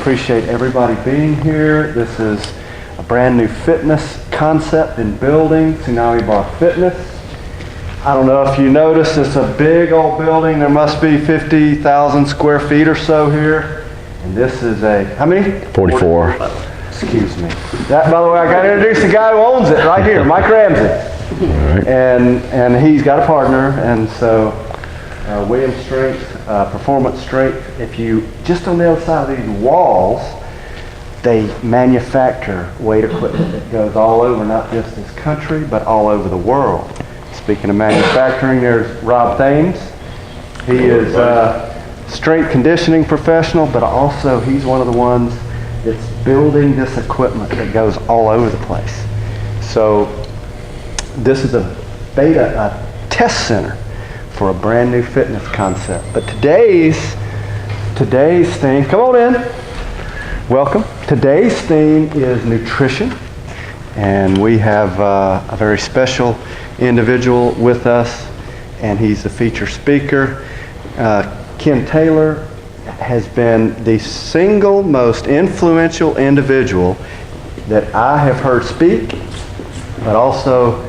appreciate everybody being here. This is a brand new fitness concept in building, Tsunami Bar Fitness. I don't know if you noticed, it's a big old building. There must be 50,000 square feet or so here. And this is a, how many? 44. Excuse me. That, by the way, I got to introduce the guy who owns it right here, Mike Ramsey. Right. And he's got a partner, and so William Strength, Performance Strength. If you, just on the other side of these walls, they manufacture weight equipment that goes all over, not just this country, but all over the world. Speaking of manufacturing, there's Rob Thames. He is a strength conditioning professional, but also he's one of the ones that's building this equipment that goes all over the place. So this is a test center for a brand new fitness concept. But today's theme, come on in, welcome. Today's theme is nutrition, and we have a very special individual with us, and he's the feature speaker. Ken Taylor has been the single most influential individual that I have heard speak, but also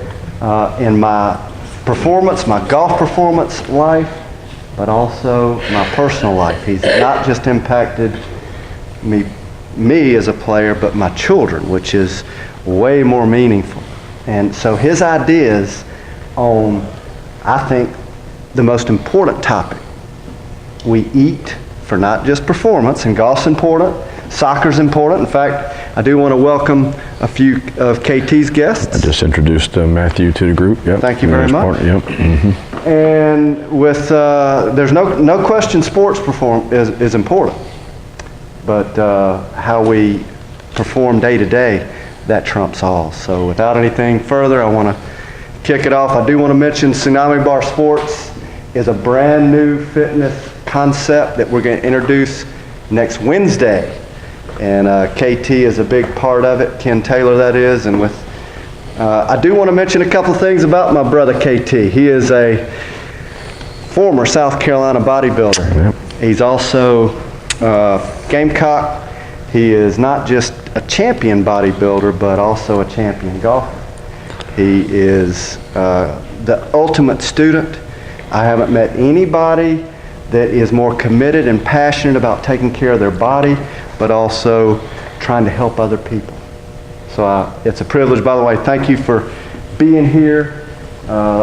in my performance, my golf performance life, but also my personal life. He's not just impacted me as a player, but my children, which is way more meaningful. And so his ideas on, I think, the most important topic. We eat for not just performance, and golf's important, soccer's important. In fact, I do want to welcome a few of KT's guests. I just introduced Matthew to the group. Yep. Thank you very much. Yep. Mm-hmm. And with, there's no question sports is important, but how we perform day to day, that trumps all. So without anything further, I want to kick it off. I do want to mention Tsunami Bar Sports is a brand new fitness concept that we're going to introduce next Wednesday. And KT is a big part of it, Ken Taylor that is. And with, I do want to mention a couple things about my brother KT. He is a former South Carolina bodybuilder. Yep. He's also Gamecock. He is not just a champion bodybuilder, but also a champion golfer. He is the ultimate student. I haven't met anybody that is more committed and passionate about taking care of their body, but also trying to help other people. So it's a privilege. By the way, thank you for being here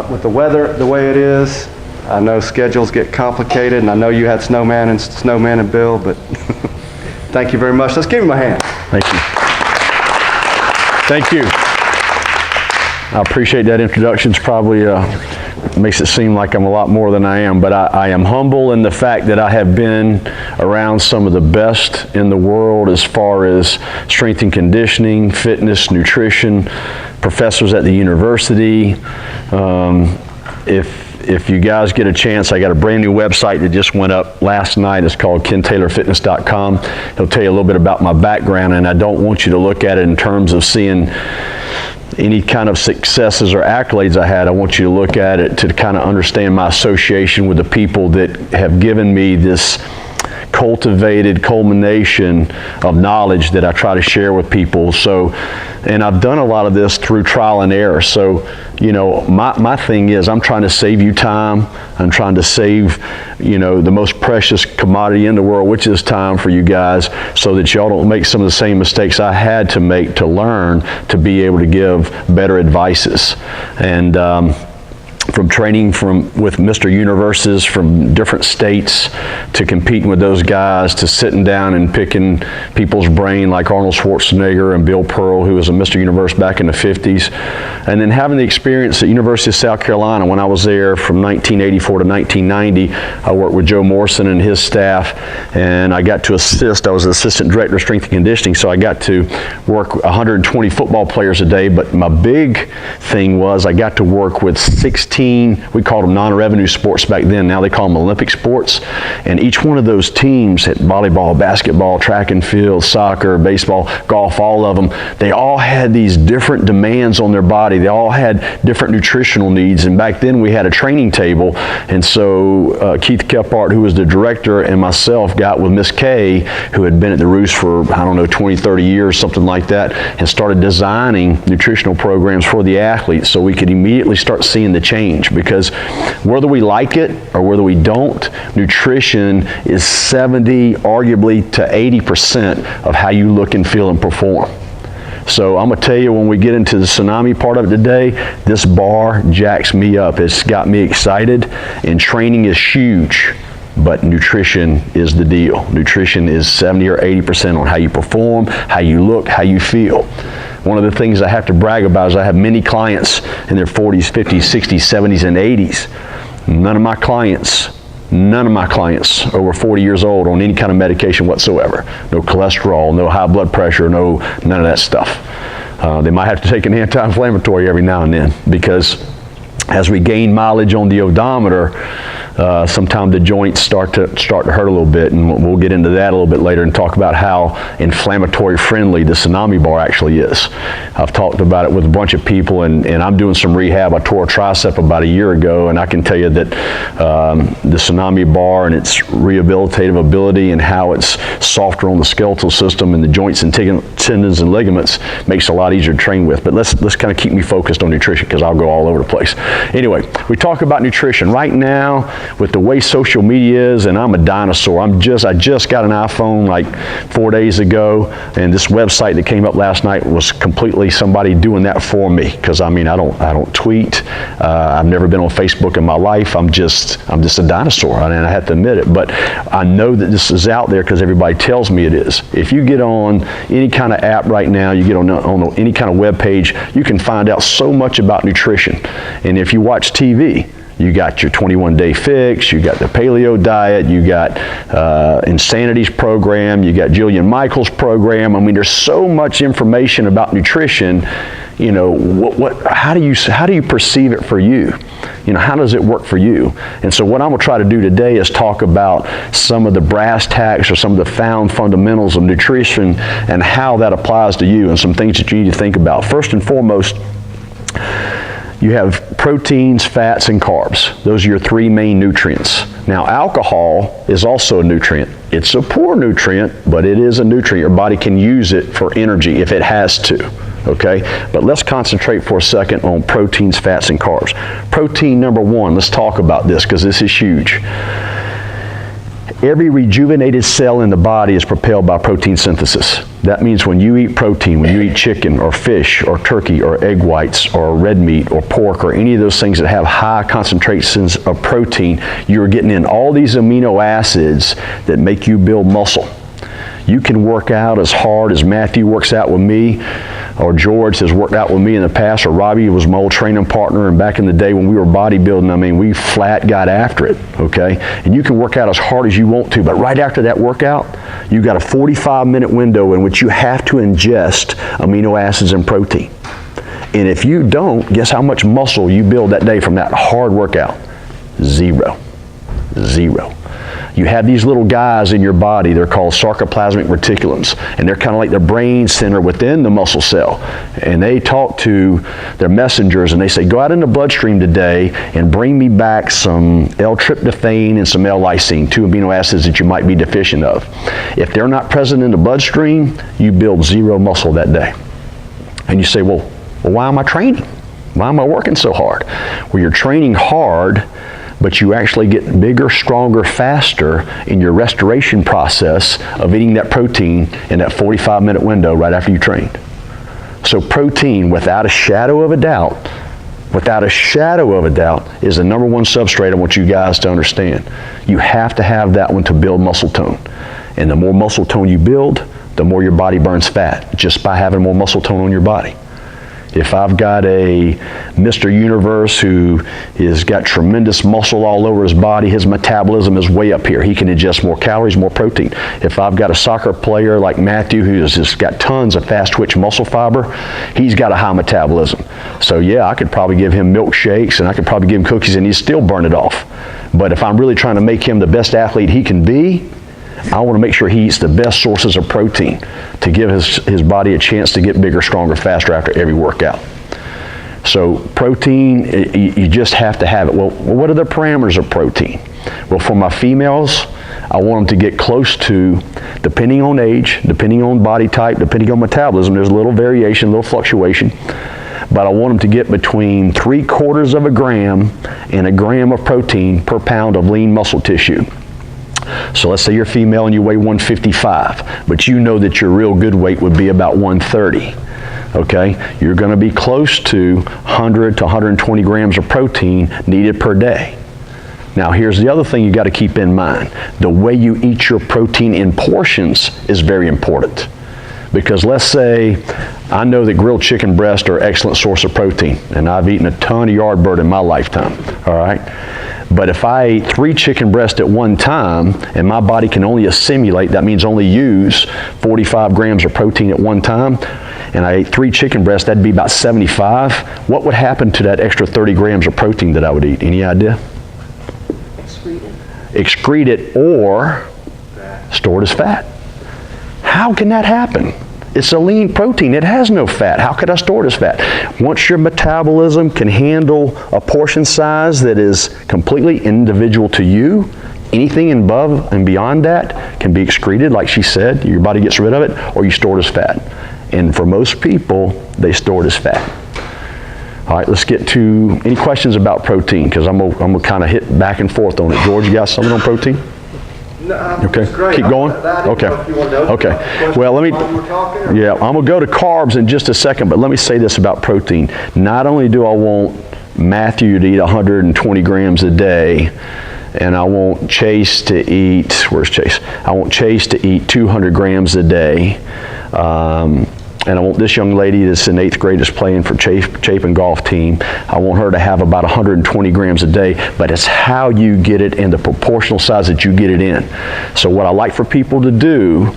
with the weather the way it is. I know schedules get complicated, and I know you had Snowman and Bill, but thank you very much. Let's give him a hand. Thank you. Thank you. I appreciate that introduction. It's probably makes it seem like I'm a lot more than I am, but I am humble in the fact that I have been around some of the best in the world as far as strength and conditioning, fitness, nutrition, professors at the university. If you guys get a chance, I got a brand new website that just went up last night. It's called KenTaylorFitness.com. It'll tell you a little bit about my background, and I don't want you to look at it in terms of seeing any kind of successes or accolades I had. I want you to look at it to kind of understand my association with the people that have given me this cultivated culmination of knowledge that I try to share with people. So, and I've done a lot of this through trial and error. So, you know, my thing is I'm trying to save you time. I'm trying to save, you know, the most precious commodity in the world, which is time for you guys, so that y'all don't make some of the same mistakes I had to make to learn to be able to give better advices. And from training with Mr. Universes from different states, to competing with those guys, to sitting down and picking people's brain like Arnold Schwarzenegger and Bill Pearl, who was a Mr. Universe back in the 50s. And then having the experience at University of South Carolina when I was there from 1984 to 1990, I worked with Joe Morrison and his staff, and I got to assist. I was the assistant director of strength and conditioning, so I got to work 120 football players a day, but my big thing was I got to work with 16 16, we called them non-revenue sports back then. Now they call them Olympic sports. And each one of those teams had volleyball, basketball, track and field, soccer, baseball, golf, all of them. They all had these different demands on their body. They all had different nutritional needs. And back then we had a training table. And so Keith Kephart, who was the director, and myself got with Miss Kay, who had been at the Roost for, I don't know, 20, 30 years, something like that, and started designing nutritional programs for the athletes so we could immediately start seeing the change. Because whether we like it or whether we don't, nutrition is 70, arguably to 80% of how you look and feel and perform. So I'm going to tell you, when we get into the Tsunami part of it today, this bar jacks me up. It's got me excited, and training is huge, but nutrition is the deal. Nutrition is 70 or 80% on how you perform, how you look, how you feel. One of the things I have to brag about is I have many clients in their 40s, 50s, 60s, 70s, and 80s. None of my clients over 40 years old on any kind of medication whatsoever. No cholesterol, no high blood pressure, none of that stuff. They might have to take an anti-inflammatory every now and then, because as we gain mileage on the odometer, sometimes the joints start to hurt a little bit, and we'll get into that a little bit later and talk about how inflammatory friendly the Tsunami bar actually is. I've talked about it with a bunch of people, and I'm doing some rehab. I tore a tricep about a year ago, and I can tell you that the Tsunami bar and its rehabilitative ability and how it's softer on the skeletal system and the joints and tendons and ligaments makes it a lot easier to train with. But let's kind of keep me focused on nutrition, because I'll go all over the place. Anyway, we talk about nutrition right now. With the way social media is, and I'm a dinosaur. I just got an iPhone like 4 days ago, and this website that came up last night was completely somebody doing that for me. Because I mean, I don't tweet. I've never been on Facebook in my life. I'm just a dinosaur, and I have to admit it. But I know that this is out there because everybody tells me it is. If you get on any kind of app right now, you get on any kind of web page, you can find out so much about nutrition. And if you watch TV, you got your 21-day fix, you got the paleo diet, you got Insanity's program, you got Jillian Michaels' program. I mean, there's so much information about nutrition. You know, how do you perceive it for you? You know, how does it work for you? And so what I'm going to try to do today is talk about some of the brass tacks or some of the found fundamentals of nutrition and how that applies to you, and some things that you need to think about. First and foremost, you have proteins, fats, and carbs. Those are your three main nutrients. Now, alcohol is also a nutrient. It's a poor nutrient, but it is a nutrient. Your body can use it for energy if it has to, okay? But let's concentrate for a second on proteins, fats, and carbs. Protein, number one, let's talk about this because this is huge. Every rejuvenated cell in the body is propelled by protein synthesis. That means when you eat protein, when you eat chicken or fish or turkey or egg whites or red meat or pork or any of those things that have high concentrations of protein, you're getting in all these amino acids that make you build muscle. You can work out as hard as Matthew works out with me, or George has worked out with me in the past, or Robbie was my old training partner, and back in the day when we were bodybuilding, I mean, we flat got after it, okay? And you can work out as hard as you want to, but right after that workout, you got a 45-minute window in which you have to ingest amino acids and protein. And if you don't, guess how much muscle you build that day from that hard workout? Zero. You have these little guys in your body, they're called sarcoplasmic reticulums, and they're kind of like the brain center within the muscle cell. And they talk to their messengers and they say, go out in the bloodstream today and bring me back some L-tryptophan and some L-lysine, two amino acids that you might be deficient of. If they're not present in the bloodstream, you build zero muscle that day. And you say, well, why am I training? Why am I working so hard? Well, you're training hard, but you actually get bigger, stronger, faster in your restoration process of eating that protein in that 45-minute window right after you trained. So protein, without a shadow of a doubt, is the number one substrate I want you guys to understand. You have to have that one to build muscle tone. And the more muscle tone you build, the more your body burns fat, just by having more muscle tone on your body. If I've got a Mr. Universe who has got tremendous muscle all over his body, his metabolism is way up here. He can ingest more calories, more protein. If I've got a soccer player like Matthew who has just got tons of fast twitch muscle fiber, he's got a high metabolism. So yeah, I could probably give him milkshakes and I could probably give him cookies and he'd still burn it off. But if I'm really trying to make him the best athlete he can be, I want to make sure he eats the best sources of protein to give his body a chance to get bigger, stronger, faster after every workout. So protein, you just have to have it. Well, what are the parameters of protein? Well, for my females, I want them to get close to, depending on age, depending on body type, depending on metabolism, there's a little variation, a little fluctuation, but I want them to get between 3/4 of a gram and a gram of protein per pound of lean muscle tissue. So let's say you're female and you weigh 155, but you know that your real good weight would be about 130. Okay, you're going to be close to 100 to 120 grams of protein needed per day. Now here's the other thing you got to keep in mind. The way you eat your protein in portions is very important. Because let's say I know that grilled chicken breasts are an excellent source of protein, and I've eaten a ton of Yardbird in my lifetime, all right? But if I ate 3 chicken breasts at one time, and my body can only assimilate, that means only use 45 grams of protein at one time, and I ate 3 chicken breasts, that'd be about 75. What would happen to that extra 30 grams of protein that I would eat? Any idea? Excrete it or store it as fat. How can that happen? It's a lean protein. It has no fat. How could I store it as fat? Once your metabolism can handle a portion size that is completely individual to you, anything above and beyond that can be excreted, like she said. Your body gets rid of it, or you store it as fat. And for most people, they store it as fat. All right, let's get to any questions about protein, because I'm gonna kind of hit back and forth on it. George, you got something on protein? No, okay, keep going. Okay. Okay. Well, let me. Yeah, I'm gonna go to carbs in just a second, but let me say this about protein. Not only do I want Matthew to eat 120 grams a day, and I want Chase to eat. Where's Chase? I want Chase to eat 200 grams a day. And I want this young lady that's in 8th grade that's playing for Chapin golf team, I want her to have about 120 grams a day, but it's how you get it in the proportional size that you get it in. So what I like for people to do,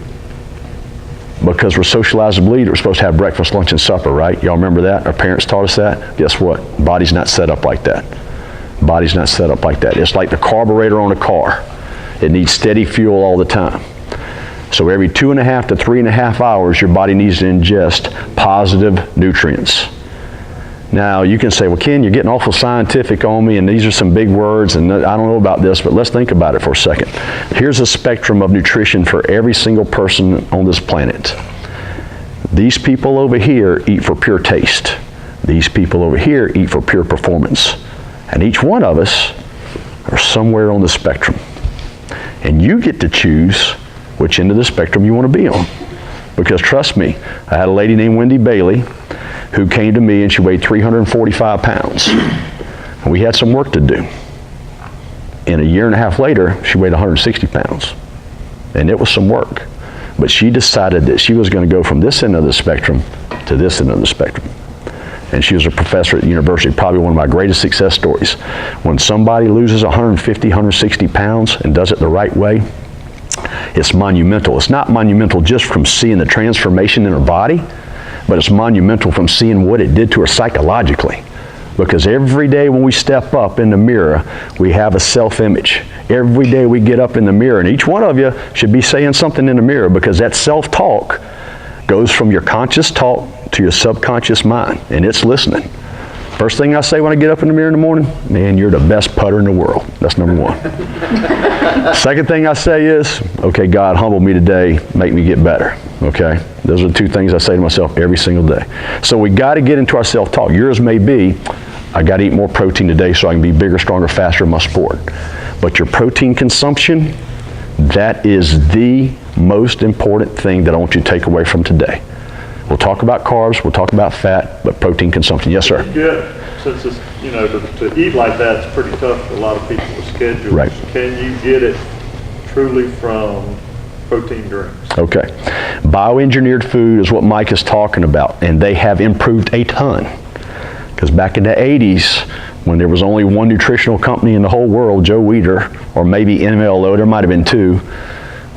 because we're socialized and believed, we're supposed to have breakfast, lunch, and supper, right? Y'all remember that? Our parents taught us that. Guess what? Body's not set up like that. Body's not set up like that. It's like the carburetor on a car. It needs steady fuel all the time. So every 2.5 to 3.5 hours, your body needs to ingest positive nutrients. Now, you can say, well, Ken, you're getting awful scientific on me, and these are some big words, and I don't know about this, but let's think about it for a second. Here's a spectrum of nutrition for every single person on this planet. These people over here eat for pure taste. These people over here eat for pure performance. And each one of us are somewhere on the spectrum. And you get to choose which end of the spectrum you want to be on. Because trust me, I had a lady named Wendy Bailey who came to me and she weighed 345 pounds. And we had some work to do. And a year and a half later, she weighed 160 pounds. And it was some work. But she decided that she was going to go from this end of the spectrum to this end of the spectrum. And she was a professor at the university, probably one of my greatest success stories. When somebody loses 150, 160 pounds and does it the right way, it's monumental. It's not monumental just from seeing the transformation in her body, but it's monumental from seeing what it did to her psychologically. Because every day when we step up in the mirror, we have a self-image. Every day we get up in the mirror, and each one of you should be saying something in the mirror, because that self-talk goes from your conscious talk to your subconscious mind, and it's listening. First thing I say when I get up in the mirror in the morning, man, you're the best putter in the world. That's number one. Second thing I say is, okay, God, humble me today, make me get better. Okay? Those are the 2 things I say to myself every single day. So we got to get into our self-talk. Yours may be, I got to eat more protein today so I can be bigger, stronger, faster in my sport. But your protein consumption, that is the most important thing that I want you to take away from today. We'll talk about carbs, we'll talk about fat, but protein consumption. Yes, sir? Good. Since it's, to eat like that, it's pretty tough for a lot of people's schedules. Right. Can you get it truly from protein drinks? Okay. Bioengineered food is what Mike is talking about, and they have improved a ton. Because back in the 80s, when there was only one nutritional company in the whole world, Joe Weider, or maybe MLO, there might have been two,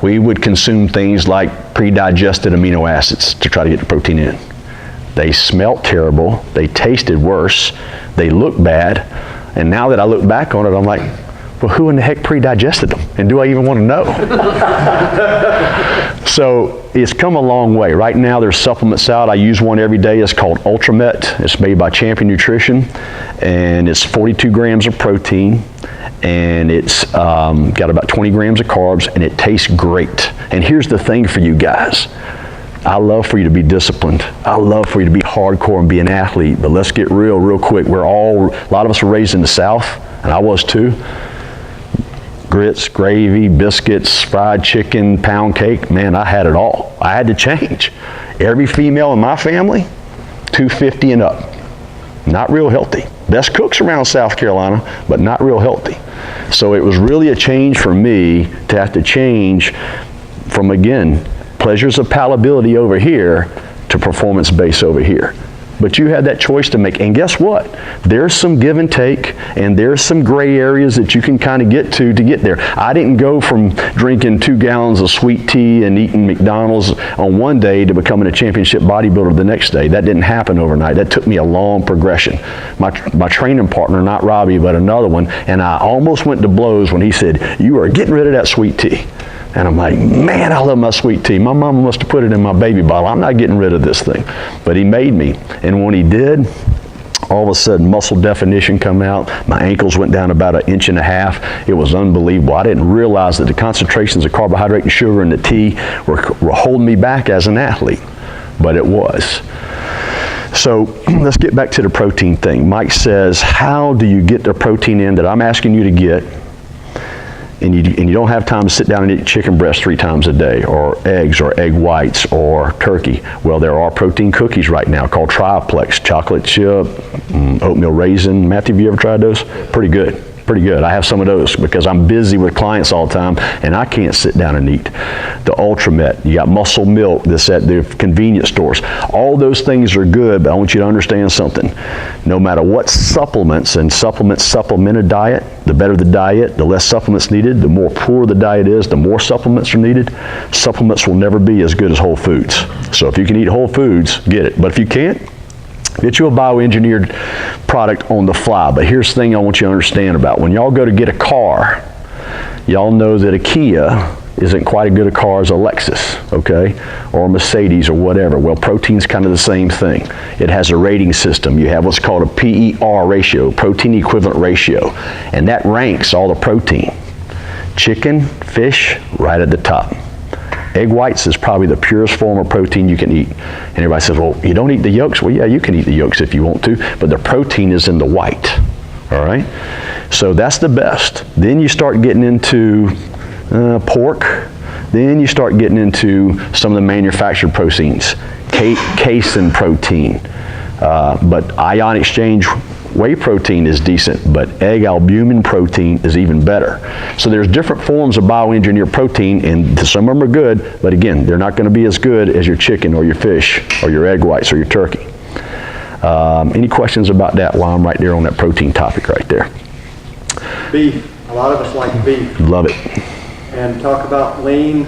we would consume things like pre-digested amino acids to try to get the protein in. They smelled terrible, they tasted worse, they looked bad, and now that I look back on it, I'm like, well, who in the heck pre-digested them? And do I even want to know? So it's come a long way. Right now there's supplements out. I use one every day. It's called Ultramet. It's made by Champion Nutrition, and it's 42 grams of protein, and it's got about 20 grams of carbs, and it tastes great. And here's the thing for you guys. I love for you to be disciplined. I love for you to be hardcore and be an athlete, but let's get real quick. A lot of us were raised in the South, and I was too. Grits, gravy, biscuits, fried chicken, pound cake. Man, I had it all. I had to change. Every female in my family, 250 and up. Not real healthy. Best cooks around South Carolina, but not real healthy. So it was really a change for me to have to change from, again, pleasures of palatability over here to performance base over here. But you had that choice to make, and guess what? There's some give and take, and there's some gray areas that you can kind of get to get there. I didn't go from drinking 2 gallons of sweet tea and eating McDonald's on one day to becoming a championship bodybuilder the next day. That didn't happen overnight. That took me a long progression. My training partner, not Robbie, but another one, and I almost went to blows when he said, "You are getting rid of that sweet tea." And I'm like, man, I love my sweet tea. My mama must have put it in my baby bottle. I'm not getting rid of this thing. But he made me. And when he did, all of a sudden muscle definition come out. My ankles went down about 1.5 inches. It was unbelievable. I didn't realize that the concentrations of carbohydrate and sugar in the tea were holding me back as an athlete. But it was. So let's get back to the protein thing. Mike says, how do you get the protein in that I'm asking you to get? And you don't have time to sit down and eat chicken breast 3 times a day, or eggs, or egg whites, or turkey. Well, there are protein cookies right now called Triplex, chocolate chip, oatmeal raisin. Matthew, have you ever tried those? Pretty good. Pretty good. I have some of those because I'm busy with clients all the time and I can't sit down and eat. The Ultramet, you got Muscle Milk that's at the convenience stores. All those things are good, but I want you to understand something. No matter what supplements, and supplement a diet, the better the diet, the less supplements needed, the more poor the diet is, the more supplements are needed. Supplements will never be as good as whole foods. So if you can eat whole foods, get it. But if you can't, get you a bioengineered product on the fly. But here's the thing I want you to understand about. When y'all go to get a car, y'all know that a Kia isn't quite as good a car as a Lexus, okay? Or a Mercedes or whatever. Well, protein's kind of the same thing. It has a rating system. You have what's called a PER ratio, protein equivalent ratio, and that ranks all the protein. Chicken, fish, right at the top. Egg whites is probably the purest form of protein you can eat. And everybody says, well, you don't eat the yolks. Well, yeah, you can eat the yolks if you want to, but the protein is in the white, all right? So that's the best. Then you start getting into pork. Then you start getting into some of the manufactured proteins, casein protein. But ion exchange whey protein is decent, but egg albumin protein is even better. So there's different forms of bioengineered protein, and some of them are good, but again, they're not going to be as good as your chicken or your fish or your egg whites or your turkey. Any questions about that while I'm right there on that protein topic right there? Beef. A lot of us like beef. Love it. And talk about lean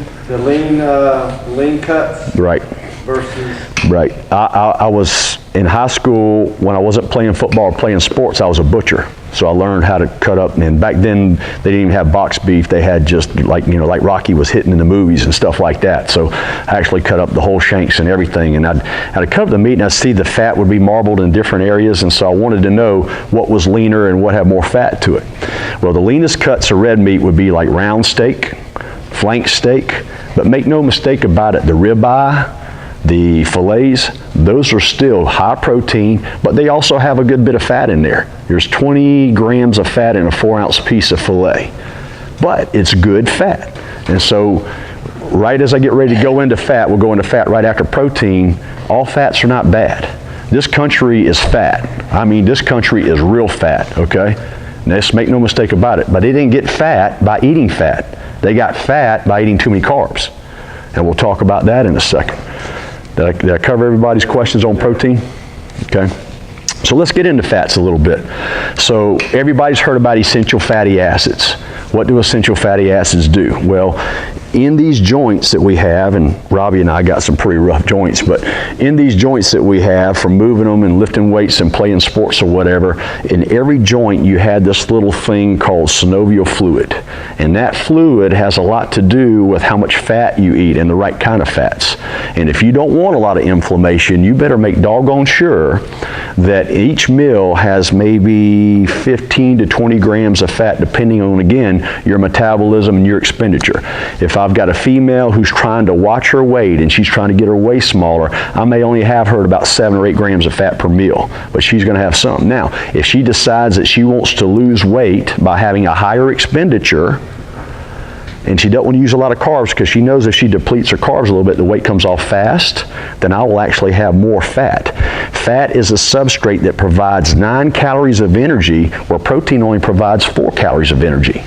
cuts. Right. Versus. Right. I was in high school when I wasn't playing football or playing sports. I was a butcher, so I learned how to cut up. And back then, they didn't even have boxed beef. They had just like Rocky was hitting in the movies and stuff like that. So I actually cut up the whole shanks and everything. And I'd cut up the meat, and I'd see the fat would be marbled in different areas. And so I wanted to know what was leaner and what had more fat to it. Well, the leanest cuts of red meat would be like round steak, flank steak. But make no mistake about it, the ribeye, the fillets, those are still high protein, but they also have a good bit of fat in there. There's 20 grams of fat in a 4-ounce piece of fillet, but it's good fat. And so right as I get ready to go into fat, we'll go into fat right after protein. All fats are not bad. This country is fat. I mean, this country is real fat, okay? Now, let's make no mistake about it, but they didn't get fat by eating fat. They got fat by eating too many carbs. And we'll talk about that in a second. Did I cover everybody's questions on protein? Okay. So let's get into fats a little bit. So everybody's heard about essential fatty acids. What do essential fatty acids do? Well, in these joints that we have, and Robbie and I got some pretty rough joints, but in these joints that we have from moving them and lifting weights and playing sports or whatever, in every joint you had this little thing called synovial fluid. And that fluid has a lot to do with how much fat you eat and the right kind of fats. And if you don't want a lot of inflammation, you better make doggone sure that each meal has maybe 15 to 20 grams of fat, depending on, again, your metabolism and your expenditure. If I've got a female who's trying to watch her weight and she's trying to get her waist smaller, I may only have her at about 7 or 8 grams of fat per meal, but she's going to have some. Now, if she decides that she wants to lose weight by having a higher expenditure, and she doesn't want to use a lot of carbs because she knows if she depletes her carbs a little bit, the weight comes off fast, then I will actually have more fat. Fat is a substrate that provides 9 calories of energy, where protein only provides 4 calories of energy.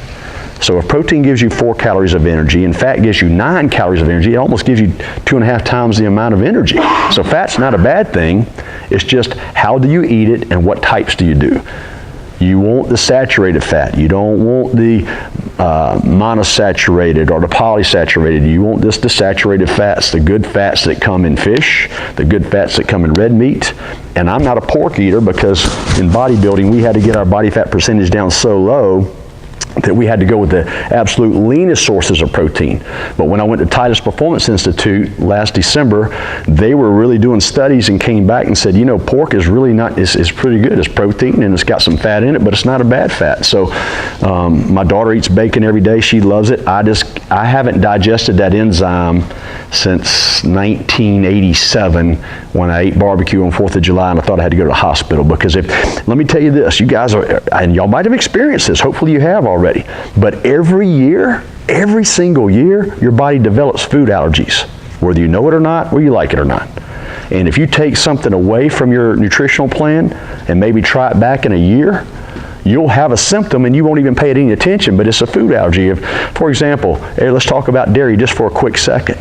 So if protein gives you 4 calories of energy and fat gives you 9 calories of energy, it almost gives you 2.5 times the amount of energy. So fat's not a bad thing. It's just how do you eat it and what types do you do. You want the saturated fat. You don't want the monosaturated or the polysaturated. You want the saturated fats, the good fats that come in fish, the good fats that come in red meat. And I'm not a pork eater because in bodybuilding we had to get our body fat percentage down so low that we had to go with the absolute leanest sources of protein. But when I went to Titus Performance Institute last December, they were really doing studies and came back and said, you know, pork is really not, is pretty good. It's protein and it's got some fat in it, but it's not a bad fat. So my daughter eats bacon every day. She loves it. I haven't digested that enzyme since 1987 when I ate barbecue on 4th of July and I thought I had to go to the hospital. Because let me tell you this, you guys are, and y'all might have experienced this, hopefully you have already, but every year, every single year, your body develops food allergies, whether you know it or not, whether you like it or not. And if you take something away from your nutritional plan and maybe try it back in a year, you'll have a symptom and you won't even pay it any attention, but it's a food allergy. For example, hey, let's talk about dairy just for a quick second.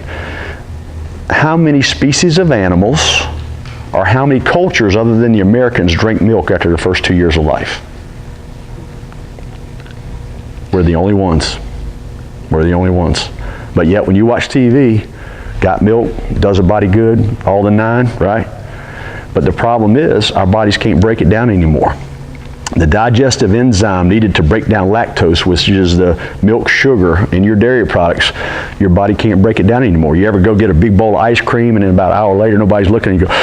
How many species of animals or how many cultures other than the Americans drink milk after the first 2 years of life? We're the only ones. We're the only ones. But yet when you watch TV, got milk, does a body good, all the 9, right? But the problem is our bodies can't break it down anymore. The digestive enzyme needed to break down lactose, which is the milk sugar in your dairy products, your body can't break it down anymore. You ever go get a big bowl of ice cream and then about an hour later nobody's looking and you go,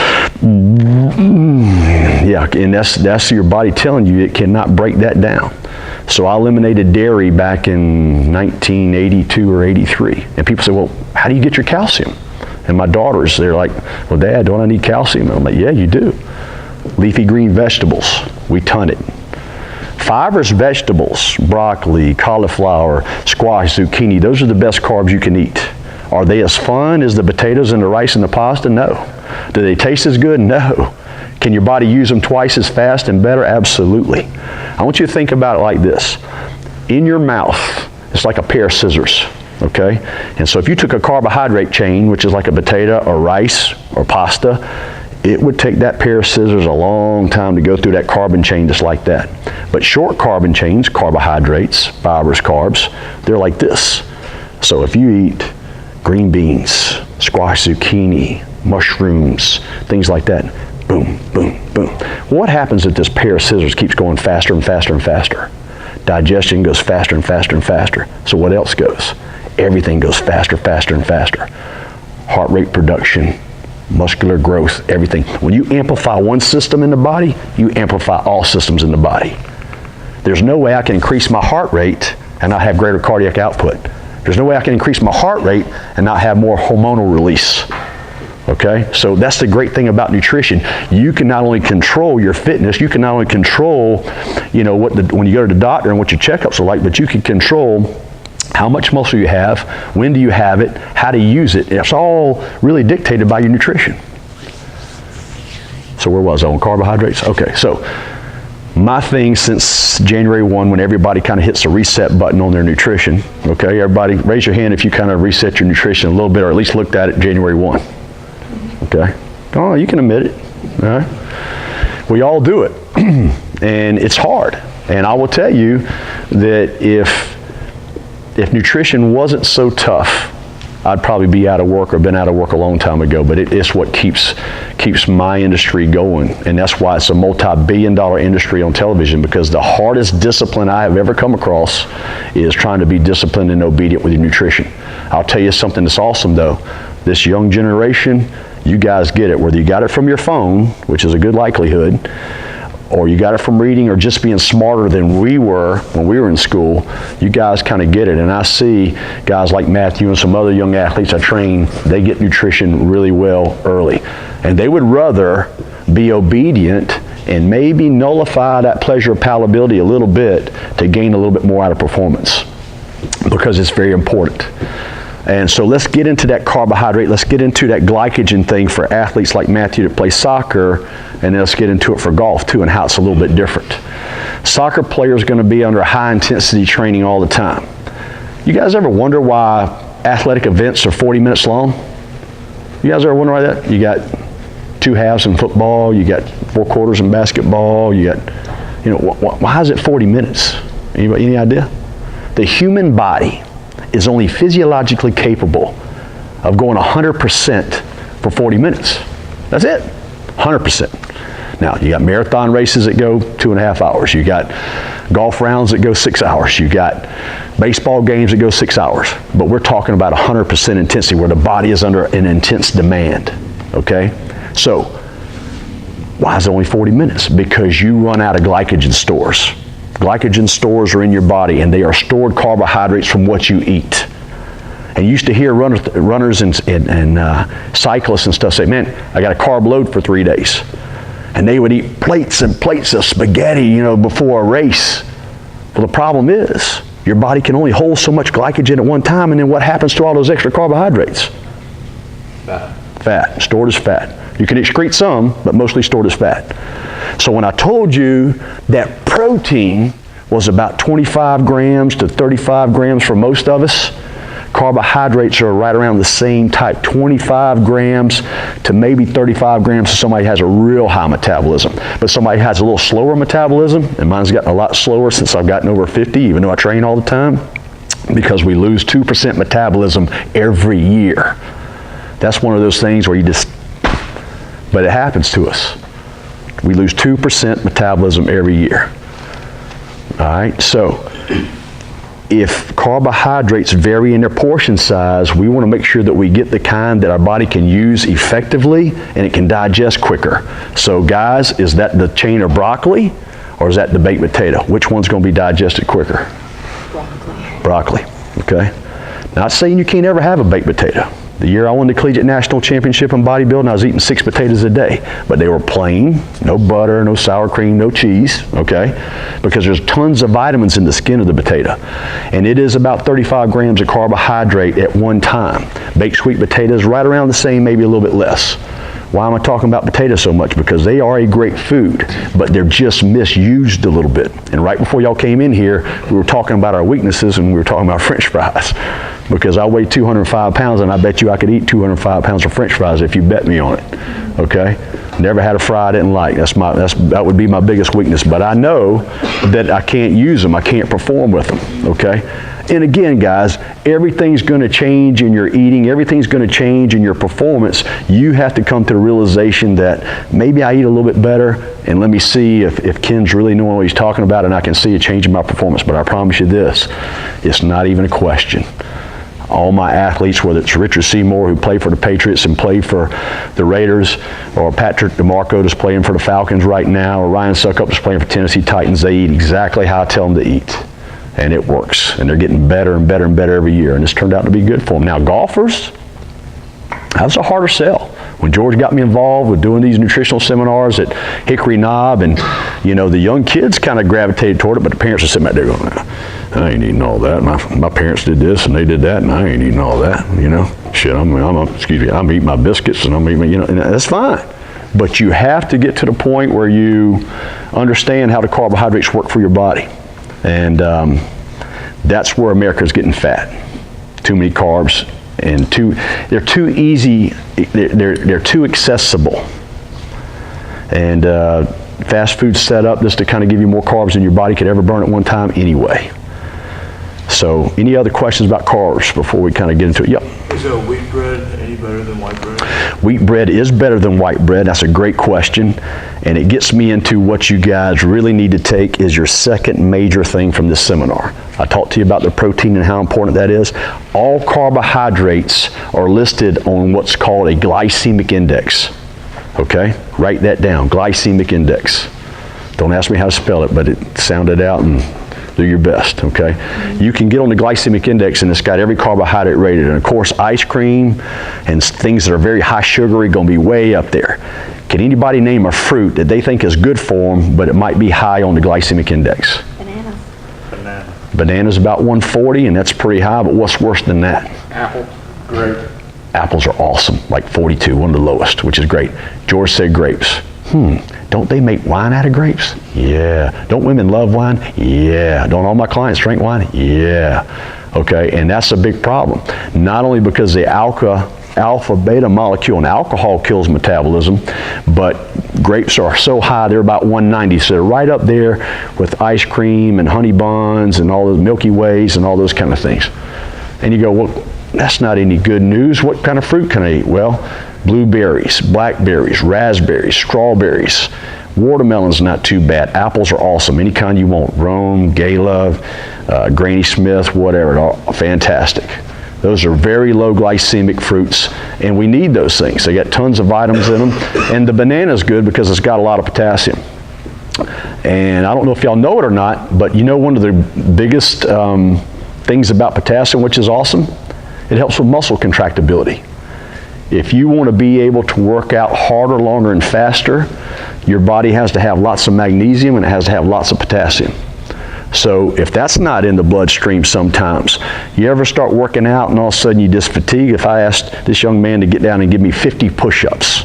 yeah, and that's your body telling you it cannot break that down. So I eliminated dairy back in 1982 or 83. And people say, well, how do you get your calcium? And my daughters, they're like, well, Dad, don't I need calcium? And I'm like, yeah, you do. Leafy green vegetables, we ton it. Fibrous vegetables, broccoli, cauliflower, squash, zucchini, those are the best carbs you can eat. Are they as fun as the potatoes and the rice and the pasta? No. Do they taste as good? No. Can your body use them twice as fast and better? Absolutely. I want you to think about it like this. In your mouth, it's like a pair of scissors, okay? And so if you took a carbohydrate chain, which is like a potato or rice or pasta, it would take that pair of scissors a long time to go through that carbon chain just like that. But short carbon chains, carbohydrates, fibrous carbs, they're like this. So if you eat green beans, squash, zucchini, mushrooms, things like that, boom, boom, boom. What happens if this pair of scissors keeps going faster and faster and faster? Digestion goes faster and faster and faster. So what else goes? Everything goes faster, faster, and faster. Heart rate production, muscular growth, everything. When you amplify one system in the body, you amplify all systems in the body. There's no way I can increase my heart rate and not have greater cardiac output. There's no way I can increase my heart rate and not have more hormonal release. Okay, so that's the great thing about nutrition. You can not only control your fitness, you can not only control, when you go to the doctor and what your checkups are like, but you can control how much muscle you have, when do you have it, how to use it. It's all really dictated by your nutrition. So where was I on carbohydrates? Okay, so My thing since January 1, when everybody kind of hits the reset button on their nutrition, okay, everybody raise your hand if you kind of reset your nutrition a little bit, or at least looked at it January 1, okay? Oh, you can admit it, all right? We all do it, and it's hard. And I will tell you that if nutrition wasn't so tough, I'd probably be out of work or been out of work a long time ago, but it's what keeps my industry going. And that's why it's a multi-billion-dollar industry on television, because the hardest discipline I have ever come across is trying to be disciplined and obedient with your nutrition. I'll tell you something that's awesome though. This young generation, you guys get it. Whether you got it from your phone, which is a good likelihood, or you got it from reading, or just being smarter than we were when we were in school, you guys kind of get it. And I see guys like Matthew and some other young athletes I train, they get nutrition really well early. And they would rather be obedient and maybe nullify that pleasure of palatability a little bit to gain a little bit more out of performance, because it's very important. And so let's get into that carbohydrate, let's get into that glycogen thing for athletes like Matthew that play soccer, and then let's get into it for golf too, and how it's a little bit different. Soccer players are going to be under high intensity training all the time. You guys ever wonder why athletic events are 40 minutes long? You guys ever wonder why that? You got 2 halves in football, you got 4 quarters in basketball, you got, why is it 40 minutes? Anybody, any idea? The human body is only physiologically capable of going 100% for 40 minutes. That's it, 100%. Now, you got marathon races that go 2.5 hours. You got golf rounds that go 6 hours. You got baseball games that go 6 hours. But we're talking about 100% intensity where the body is under an intense demand, okay? So, why is it only 40 minutes? Because you run out of glycogen stores. Glycogen stores are in your body, and they are stored carbohydrates from what you eat. And you used to hear runners and cyclists and stuff say, man, I got a carb load for 3 days. And they would eat plates and plates of spaghetti, before a race. Well, the problem is, your body can only hold so much glycogen at one time, and then what happens to all those extra carbohydrates? Fat, stored as fat. You can excrete some, but mostly stored as fat. So when I told you that protein was about 25 grams to 35 grams for most of us, carbohydrates are right around the same type, 25 grams to maybe 35 grams for somebody who has a real high metabolism. But somebody who has a little slower metabolism, and mine's gotten a lot slower since I've gotten over 50, even though I train all the time, because we lose 2% metabolism every year. That's one of those things where but it happens to us. We lose 2% metabolism every year. All right, so if carbohydrates vary in their portion size, we want to make sure that we get the kind that our body can use effectively and it can digest quicker. So guys, is that the chain of broccoli or is that the baked potato? Which one's going to be digested quicker? Broccoli, okay? Not saying you can't ever have a baked potato. The year I won the collegiate national championship in bodybuilding, I was eating 6 potatoes a day, but they were plain, no butter, no sour cream, no cheese, okay? Because there's tons of vitamins in the skin of the potato. And it is about 35 grams of carbohydrate at one time. Baked sweet potatoes, right around the same, maybe a little bit less. Why am I talking about potatoes so much? Because they are a great food, but they're just misused a little bit. And right before y'all came in here, we were talking about our weaknesses and we were talking about French fries. Because I weigh 205 pounds and I bet you I could eat 205 pounds of French fries if you bet me on it, okay? Never had a fry I didn't like. That would be my biggest weakness. But I know that I can't use them. I can't perform with them, okay? And again, guys, everything's going to change in your eating. Everything's going to change in your performance. You have to come to the realization that maybe I eat a little bit better, and let me see if Ken's really knowing what he's talking about, and I can see a change in my performance. But I promise you this, it's not even a question. All my athletes, whether it's Richard Seymour, who played for the Patriots and played for the Raiders, or Patrick DeMarco that's playing for the Falcons right now, or Ryan Suckup that's playing for Tennessee Titans, they eat exactly how I tell them to eat. And it works. And they're getting better and better and better every year. And it's turned out to be good for them. Now, golfers, that's a harder sell. When George got me involved with doing these nutritional seminars at Hickory Knob, and, the young kids kind of gravitated toward it, but the parents are sitting back there going, I ain't eating all that. My parents did this and they did that, and I ain't eating all that, Shit, I'm eating my biscuits and I'm eating, and that's fine. But you have to get to the point where you understand how the carbohydrates work for your body. And that's where America's getting fat. Too many carbs, and they're too easy, they're too accessible. And fast food's set up just to kind of give you more carbs than your body could ever burn at one time anyway. So, any other questions about carbs before we kind of get into it? Yep. Is wheat bread any better than white bread? Wheat bread is better than white bread. That's a great question. And it gets me into what you guys really need to take is your second major thing from this seminar. I talked to you about the protein and how important that is. All carbohydrates are listed on what's called a glycemic index. Okay? Write that down, glycemic index. Don't ask me how to spell it, but sound it out and do your best, okay? You can get on the glycemic index and it's got every carbohydrate rated. And of course, ice cream and things that are very high sugary are going to be way up there. Can anybody name a fruit that they think is good for them, but it might be high on the glycemic index? Banana. Banana. Banana's about 140, and that's pretty high, but what's worse than that? Apple, grape. Apples are awesome, like 42, one of the lowest, which is great. George said grapes. Don't they make wine out of grapes? Yeah. Don't women love wine? Yeah. Don't all my clients drink wine? Yeah. Okay, and that's a big problem. Not only because the alpha beta molecule in alcohol kills metabolism, but grapes are so high, they're about 190, so they're right up there with ice cream and honey buns and all those Milky Ways and all those kind of things. And you go, well, that's not any good news. What kind of fruit can I eat? Well, blueberries, blackberries, raspberries, strawberries. Watermelon's not too bad. Apples are awesome. Any kind you want. Rome, Gala, Granny Smith, whatever. All fantastic. Those are very low glycemic fruits, and we need those things. They got tons of vitamins in them. And the banana's good because it's got a lot of potassium. And I don't know if y'all know it or not, but you know one of the biggest things about potassium, which is awesome? It helps with muscle contractibility. If you want to be able to work out harder, longer, and faster, your body has to have lots of magnesium and it has to have lots of potassium. So if that's not in the bloodstream sometimes, you ever start working out and all of a sudden you just fatigue? If I asked this young man to get down and give me 50 push-ups,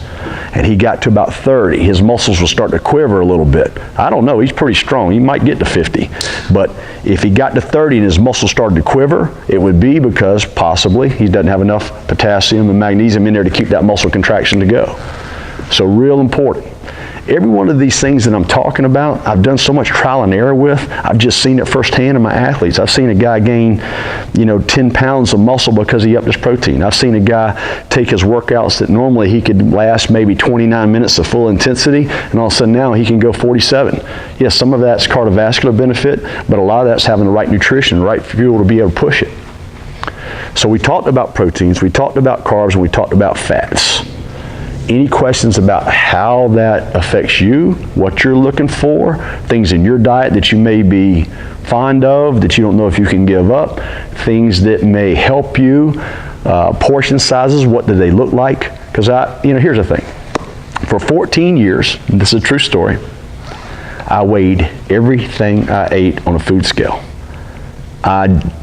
and he got to about 30, his muscles will start to quiver a little bit. I don't know, he's pretty strong. He might get to 50. But if he got to 30 and his muscles started to quiver, it would be because possibly he doesn't have enough potassium and magnesium in there to keep that muscle contraction to go. So real important. Every one of these things that I'm talking about, I've done so much trial and error with. I've just seen it firsthand in my athletes. I've seen a guy gain, 10 pounds of muscle because he upped his protein. I've seen a guy take his workouts that normally he could last maybe 29 minutes of full intensity, and all of a sudden now he can go 47. Yes, some of that's cardiovascular benefit, but a lot of that's having the right nutrition, the right fuel to be able to push it. So we talked about proteins, we talked about carbs, and we talked about fats. Any questions about how that affects you, what you're looking for, things in your diet that you may be fond of, that you don't know if you can give up, things that may help you, portion sizes, what do they look like? Because here's the thing. For 14 years, and this is a true story, I weighed everything I ate on a food scale. I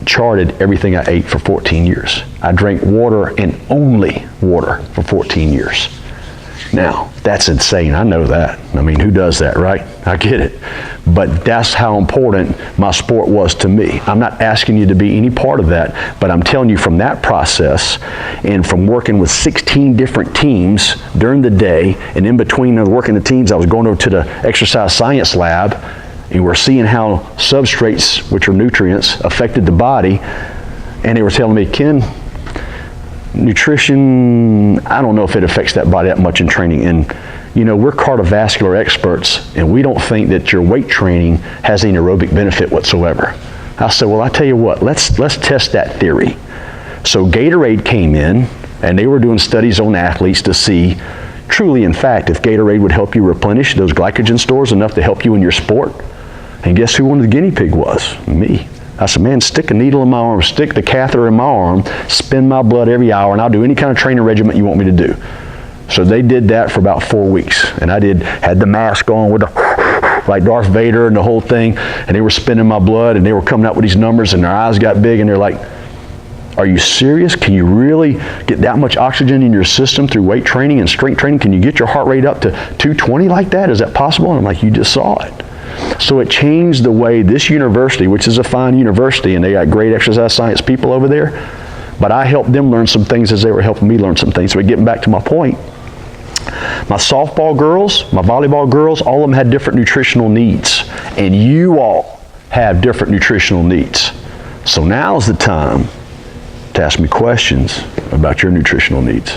charted everything I ate for 14 years. I drank water and only water for 14 years. Now, that's insane. I know that. I mean, who does that, right? I get it. But that's how important my sport was to me. I'm not asking you to be any part of that, but I'm telling you from that process and from working with 16 different teams during the day, and in between working the teams, I was going over to the exercise science lab, and we're seeing how substrates, which are nutrients, affected the body. And they were telling me, Ken, nutrition, I don't know if it affects that body that much in training. And we're cardiovascular experts, and we don't think that your weight training has any aerobic benefit whatsoever. I said, well, I tell you what, let's test that theory. So Gatorade came in, and they were doing studies on athletes to see truly, in fact, if Gatorade would help you replenish those glycogen stores enough to help you in your sport. And guess who one of the guinea pig was? Me. I said, man, stick a needle in my arm, stick the catheter in my arm, spin my blood every hour, and I'll do any kind of training regimen you want me to do. So they did that for about 4 weeks. And I had the mask on with like Darth Vader and the whole thing, and they were spinning my blood, and they were coming out with these numbers, and their eyes got big, and they're like, Are you serious? Can you really get that much oxygen in your system through weight training and strength training? Can you get your heart rate up to 220 like that? Is that possible? And I'm like, you just saw it. So it changed the way this university, which is a fine university, and they got great exercise science people over there, but I helped them learn some things as they were helping me learn some things. So getting back to my point, my softball girls, my volleyball girls, all of them had different nutritional needs, and you all have different nutritional needs. So now's the time to ask me questions about your nutritional needs.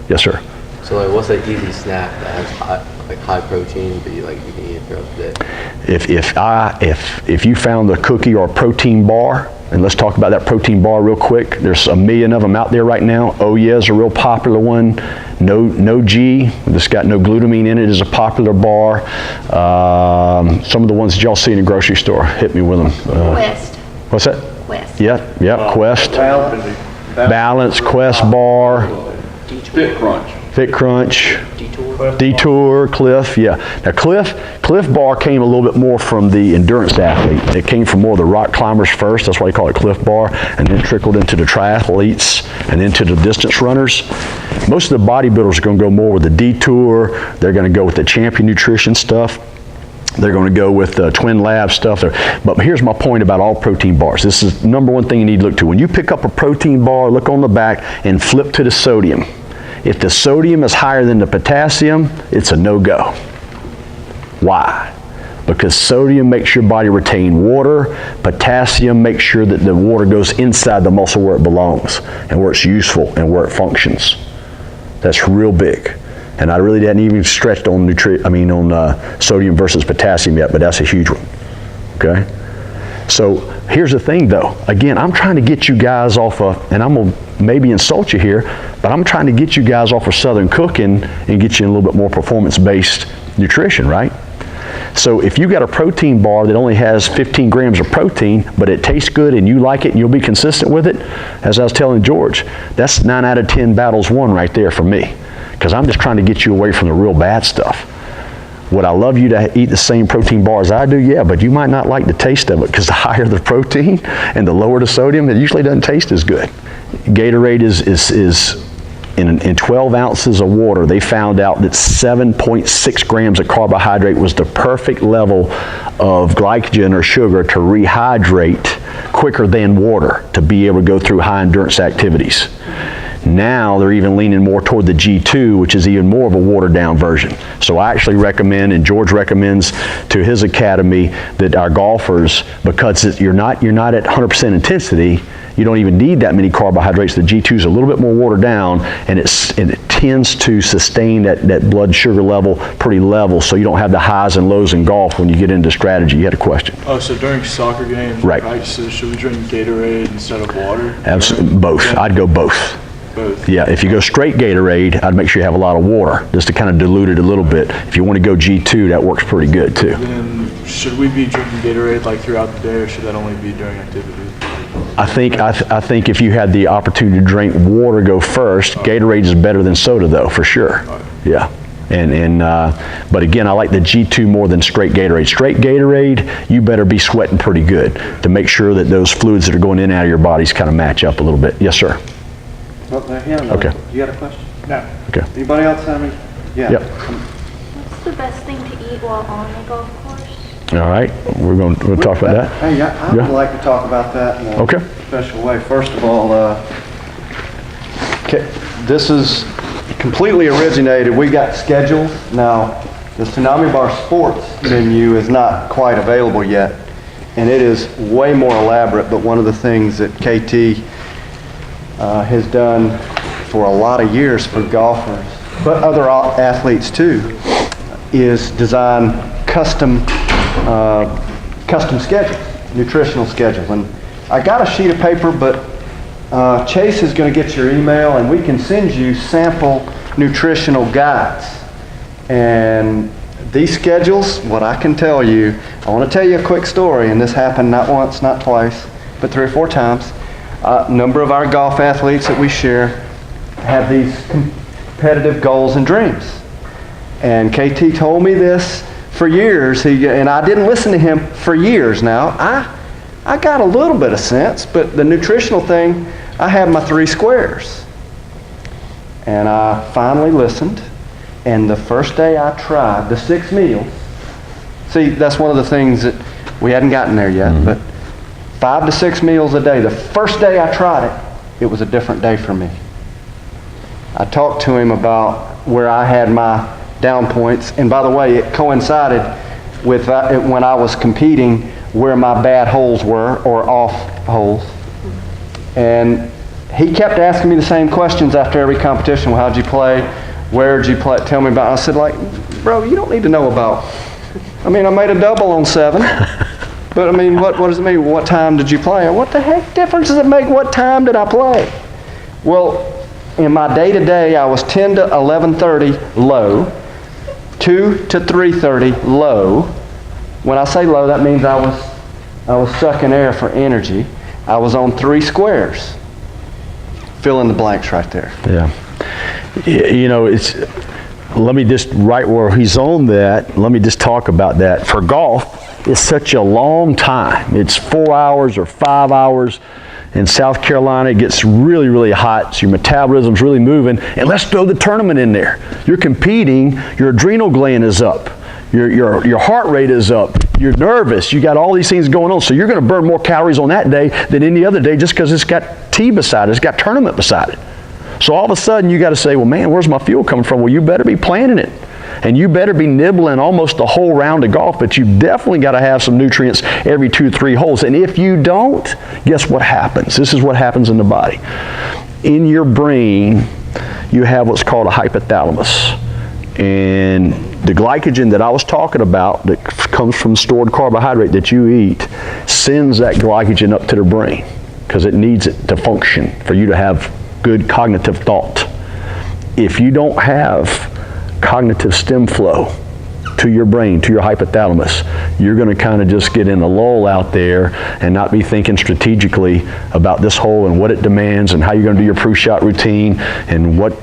Yes, sir. So like, what's an easy snack that has high protein, but you can eat it throughout the day? If you found a cookie or a protein bar, and let's talk about that protein bar real quick. There's a million of them out there right now. Oh yeah is a real popular one. No G, that's got no glutamine in it, is a popular bar. Some of the ones that y'all see in the grocery store, hit me with them. Quest. What's that? Quest. Yeah, Quest. Balance, Quest bar. Fit Crunch. Detour, Cliff, yeah. Now Cliff Bar came a little bit more from the endurance athlete. It came from more of the rock climbers first, that's why they call it Cliff Bar, and then trickled into the triathletes and into the distance runners. Most of the bodybuilders are going to go more with the Detour. They're going to go with the Champion Nutrition stuff. They're going to go with the Twin Lab stuff. But here's my point about all protein bars. This is the number one thing you need to look to. When you pick up a protein bar, look on the back and flip to the sodium. If the sodium is higher than the potassium, it's a no-go. Why? Because sodium makes your body retain water. Potassium makes sure that the water goes inside the muscle where it belongs and where it's useful and where it functions. That's real big. And I really hadn't even stretched on sodium versus potassium yet, but that's a huge one. Okay? So here's the thing though. Again, I'm trying to get you guys off of, and I'm going to maybe insult you here, but I'm trying to get you guys off of Southern cooking and get you in a little bit more performance-based nutrition, right? So if you got a protein bar that only has 15 grams of protein, but it tastes good and you like it and you'll be consistent with it, as I was telling George, that's 9 out of 10 battles won right there for me. Because I'm just trying to get you away from the real bad stuff. Would I love you to eat the same protein bar as I do? Yeah, but you might not like the taste of it because the higher the protein and the lower the sodium, it usually doesn't taste as good. Gatorade is in 12 ounces of water, they found out that 7.6 grams of carbohydrate was the perfect level of glycogen or sugar to rehydrate quicker than water to be able to go through high endurance activities. Now they're even leaning more toward the G2, which is even more of a watered down version. So I actually recommend, and George recommends to his academy, that our golfers, because you're not at 100% intensity, you don't even need that many carbohydrates. The G2 is a little bit more watered down, and it tends to sustain that blood sugar level pretty level, so you don't have the highs and lows in golf when you get into strategy. You had a question. Oh, so during soccer games, right, practices, should we drink Gatorade instead of water? Absolutely, both. I'd go both. Both. Yeah, if you go straight Gatorade, I'd make sure you have a lot of water, just to kind of dilute it a little bit. If you want to go G2, that works pretty good too. Then should we be drinking Gatorade like throughout the day, or should that only be during activity? I think if you had the opportunity to drink water, go first. Gatorade is better than soda though, for sure. Yeah. But again, I like the G2 more than straight Gatorade. Straight Gatorade, you better be sweating pretty good to make sure that those fluids that are going in and out of your bodies kind of match up a little bit. Yes, sir. Well, Okay. You got a question? No. Okay. Anybody else have any? Yeah. Yep. What's the best thing to eat while on the golf course? All right. We'll talk about that. Hey, I would like to talk about that in Okay. a special way. First of all, this is completely originated. We got schedules. Now, the Tsunami Bar Sports menu is not quite available yet, and it is way more elaborate, but one of the things that KT has done for a lot of years for golfers, but other athletes too, is design custom schedules, nutritional schedules. And I got a sheet of paper, but Chase is going to get your email, and we can send you sample nutritional guides. And these schedules, what I can tell you, I want to tell you a quick story, and this happened not once, not twice, but 3 or 4 times. A number of our golf athletes that we share have these competitive goals and dreams. And KT told me this for years, and I didn't listen to him for years now. I got a little bit of sense, but the nutritional thing, I had my 3 squares. And I finally listened. And the first day I tried the 6 meals, see, that's one of the things that we hadn't gotten there yet, but 5 to 6 meals a day. The first day I tried it, it was a different day for me. I talked to him about where I had my down points, and by the way, it coincided with when I was competing where my bad holes were, or off holes. And he kept asking me the same questions after every competition. Well, how'd you play? Where'd you play? Tell me about it. I said, like, bro, you don't need to know about. I mean, I made a double on 7. But I mean, what does it mean? What time did you play? What the heck difference does it make what time did I play? Well, in my day-to-day, I was 10 to 11:30 low, 2 to 3:30 low. When I say low, that means I was sucking air for energy. I was on 3 squares. Fill in the blanks right there. Yeah. You know, let me just, right where he's on that, let me just talk about that. For golf, it's such a long time. It's 4 hours or 5 hours. In South Carolina, it gets really, really hot, so your metabolism's really moving. And let's throw the tournament in there. You're competing, your adrenal gland is up, your heart rate is up, you're nervous, you got all these things going on, so you're going to burn more calories on that day than any other day just because it's got tea beside it, it's got tournament beside it. So all of a sudden, you got to say, well, man, where's my fuel coming from? Well, you better be planning it. And you better be nibbling almost the whole round of golf, but you definitely got to have some nutrients every 2-3 holes. And if you don't, guess what happens? This is what happens in the body. In your brain, you have what's called a hypothalamus. And the glycogen that I was talking about that comes from stored carbohydrate that you eat sends that glycogen up to the brain because it needs it to function for you to have good cognitive thought. If you don't have cognitive stem flow to your brain, to your hypothalamus, you're going to kind of just get in a lull out there and not be thinking strategically about this hole and what it demands and how you're going to do your pre-shot routine and what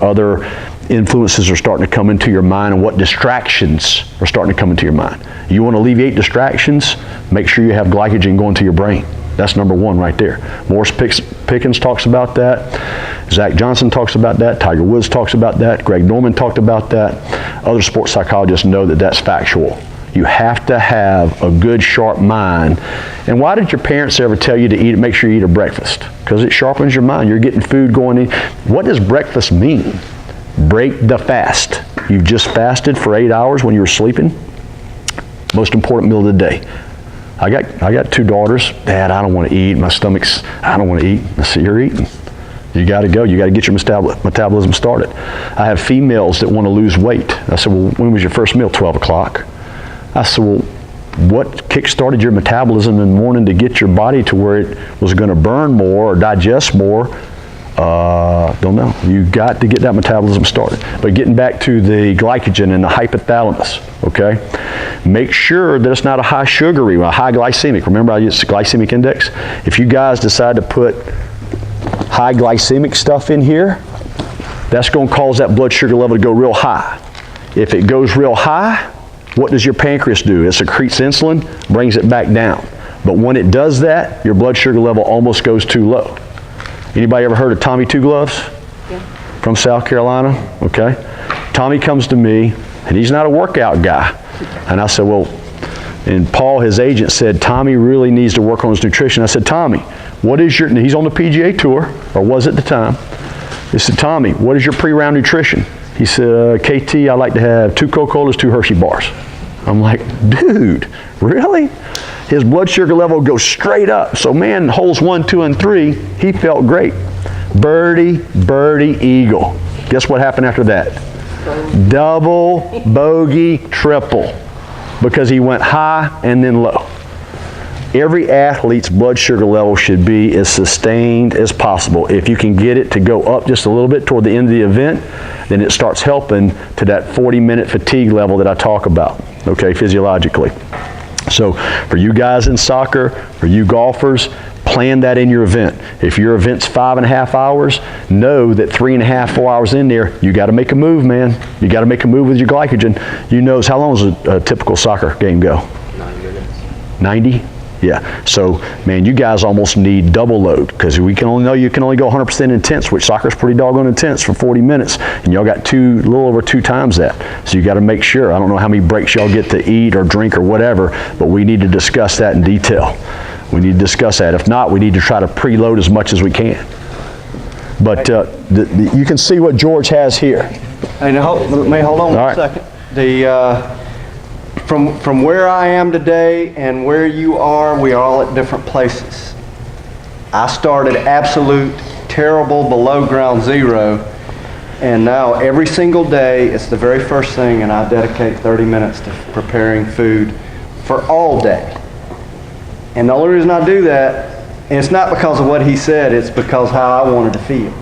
other influences are starting to come into your mind and what distractions are starting to come into your mind. You want to alleviate distractions, make sure you have glycogen going to your brain. That's number 1 right there. Morris Pickens talks about that. Zach Johnson talks about that. Tiger Woods talks about that. Greg Norman talked about that. Other sports psychologists know that that's factual. You have to have a good, sharp mind. And why did your parents ever tell you to eat? Make sure you eat a breakfast? Because it sharpens your mind. You're getting food going in. What does breakfast mean? Break the fast. You've just fasted for 8 hours when you were sleeping. Most important meal of the day. I got 2 daughters. Dad, I don't want to eat. My stomach's, I don't want to eat. I said, you're eating. You got to go. You got to get your metabolism started. I have females that want to lose weight. I said, well, when was your first meal? 12 o'clock. I said, well, what kick-started your metabolism in the morning to get your body to where it was going to burn more or digest more? Don't know. You got to get that metabolism started. But getting back to the glycogen and the hypothalamus, okay? Make sure that it's not a high sugary, a high glycemic. Remember I used the glycemic index? If you guys decide to put high glycemic stuff in here, that's going to cause that blood sugar level to go real high. If it goes real high, what does your pancreas do? It secretes insulin, brings it back down. But when it does that, your blood sugar level almost goes too low. Anybody ever heard of Tommy Two Gloves? Yeah. From South Carolina? Okay. Tommy comes to me, and he's not a workout guy. And I said, well, and Paul, his agent, said, Tommy really needs to work on his nutrition. I said, Tommy, what is your, he's on the PGA Tour, or was at the time. He said, Tommy, what is your pre-round nutrition? He said, KT, I like to have 2 Coca-Colas, 2 Hershey bars. I'm like, dude, really? His blood sugar level goes straight up. So man, holes 1, 2, and 3, he felt great. Birdie, birdie, eagle. Guess what happened after that? Double, bogey, triple. Because he went high and then low. Every athlete's blood sugar level should be as sustained as possible. If you can get it to go up just a little bit toward the end of the event, then it starts helping to that 40-minute fatigue level that I talk about, okay, physiologically. So for you guys in soccer, for you golfers, plan that in your event. If your event's 5.5 hours, know that 3.5, 4 hours in there, you got to make a move, man. You got to make a move with your glycogen. You know, how long does a typical soccer game go? 9 minutes. 90? Yeah. So, man, you guys almost need double load because you can only go 100% intense, which soccer's pretty doggone intense for 40 minutes, and y'all got a little over 2 times that. So you got to make sure. I don't know how many breaks y'all get to eat or drink or whatever, but we need to discuss that in detail. We need to discuss that. If not, we need to try to preload as much as we can. But you can see what George has here. Hey, now hold on All one right. second. From where I am today and where you are, we are all at different places. I started absolute terrible below ground zero, and now every single day it's the very first thing, and I dedicate 30 minutes to preparing food for all day. And the only reason I do that, and it's not because of what he said, it's because how I wanted to feel.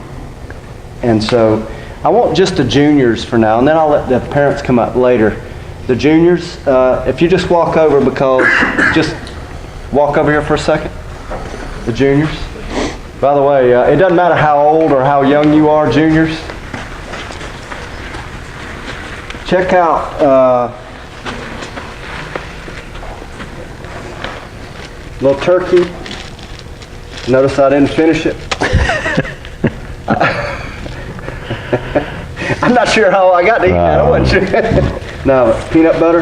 And so I want just the juniors for now, and then I'll let the parents come up later. The juniors, if you just walk over, just walk over here for a second. The juniors. By the way, it doesn't matter how old or how young you are, juniors. Check out little turkey. Notice I didn't finish it. I'm not sure how I got to eat that. I wasn't sure. No, peanut butter.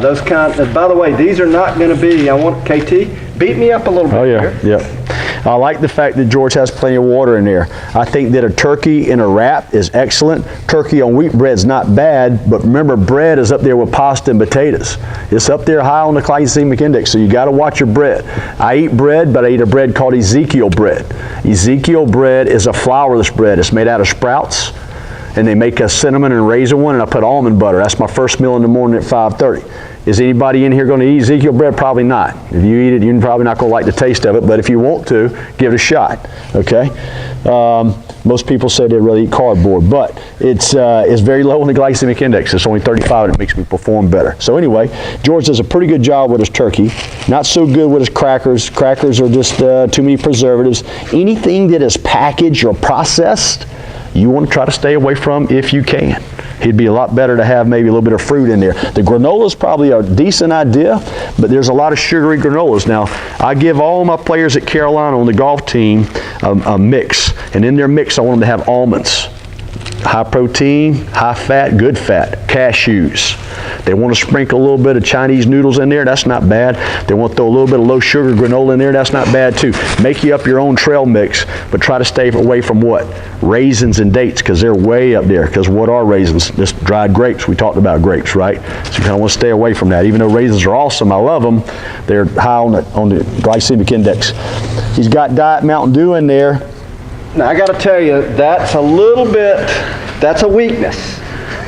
Those kind. By the way, these are not going to be. I want KT. Beat me up a little bit. Oh yeah, here. yeah. I like the fact that George has plenty of water in there. I think that a turkey in a wrap is excellent. Turkey on wheat bread's not bad, but remember, bread is up there with pasta and potatoes. It's up there high on the glycemic index, so you got to watch your bread. I eat bread, but I eat a bread called Ezekiel bread. Ezekiel bread is a flourless bread. It's made out of sprouts, and they make a cinnamon and raisin one, and I put almond butter. That's my first meal in the morning at 5:30. Is anybody in here going to eat Ezekiel bread? Probably not. If you eat it, you're probably not going to like the taste of it, but if you want to, give it a shot, okay? Most people say they'd rather eat cardboard, but it's very low on the glycemic index. It's only 35, and it makes me perform better. So anyway, George does a pretty good job with his turkey. Not so good with his crackers. Crackers are just too many preservatives. Anything that is packaged or processed, you want to try to stay away from if you can. It'd be a lot better to have maybe a little bit of fruit in there. The granola is probably a decent idea, but there's a lot of sugary granolas. Now, I give all my players at Carolina on the golf team a mix, and in their mix, I want them to have almonds. High protein, high fat, good fat, cashews. They want to sprinkle a little bit of Chinese noodles in there, that's not bad. They want to throw a little bit of low sugar granola in there, that's not bad too. Make you up your own trail mix, but try to stay away from what? Raisins and dates, because they're way up there. Because what are raisins? Just dried grapes. We talked about grapes, right? So you kind of want to stay away from that. Even though raisins are awesome, I love them, they're high on the glycemic index. He's got Diet Mountain Dew in there. Now I got to tell you, that's a weakness.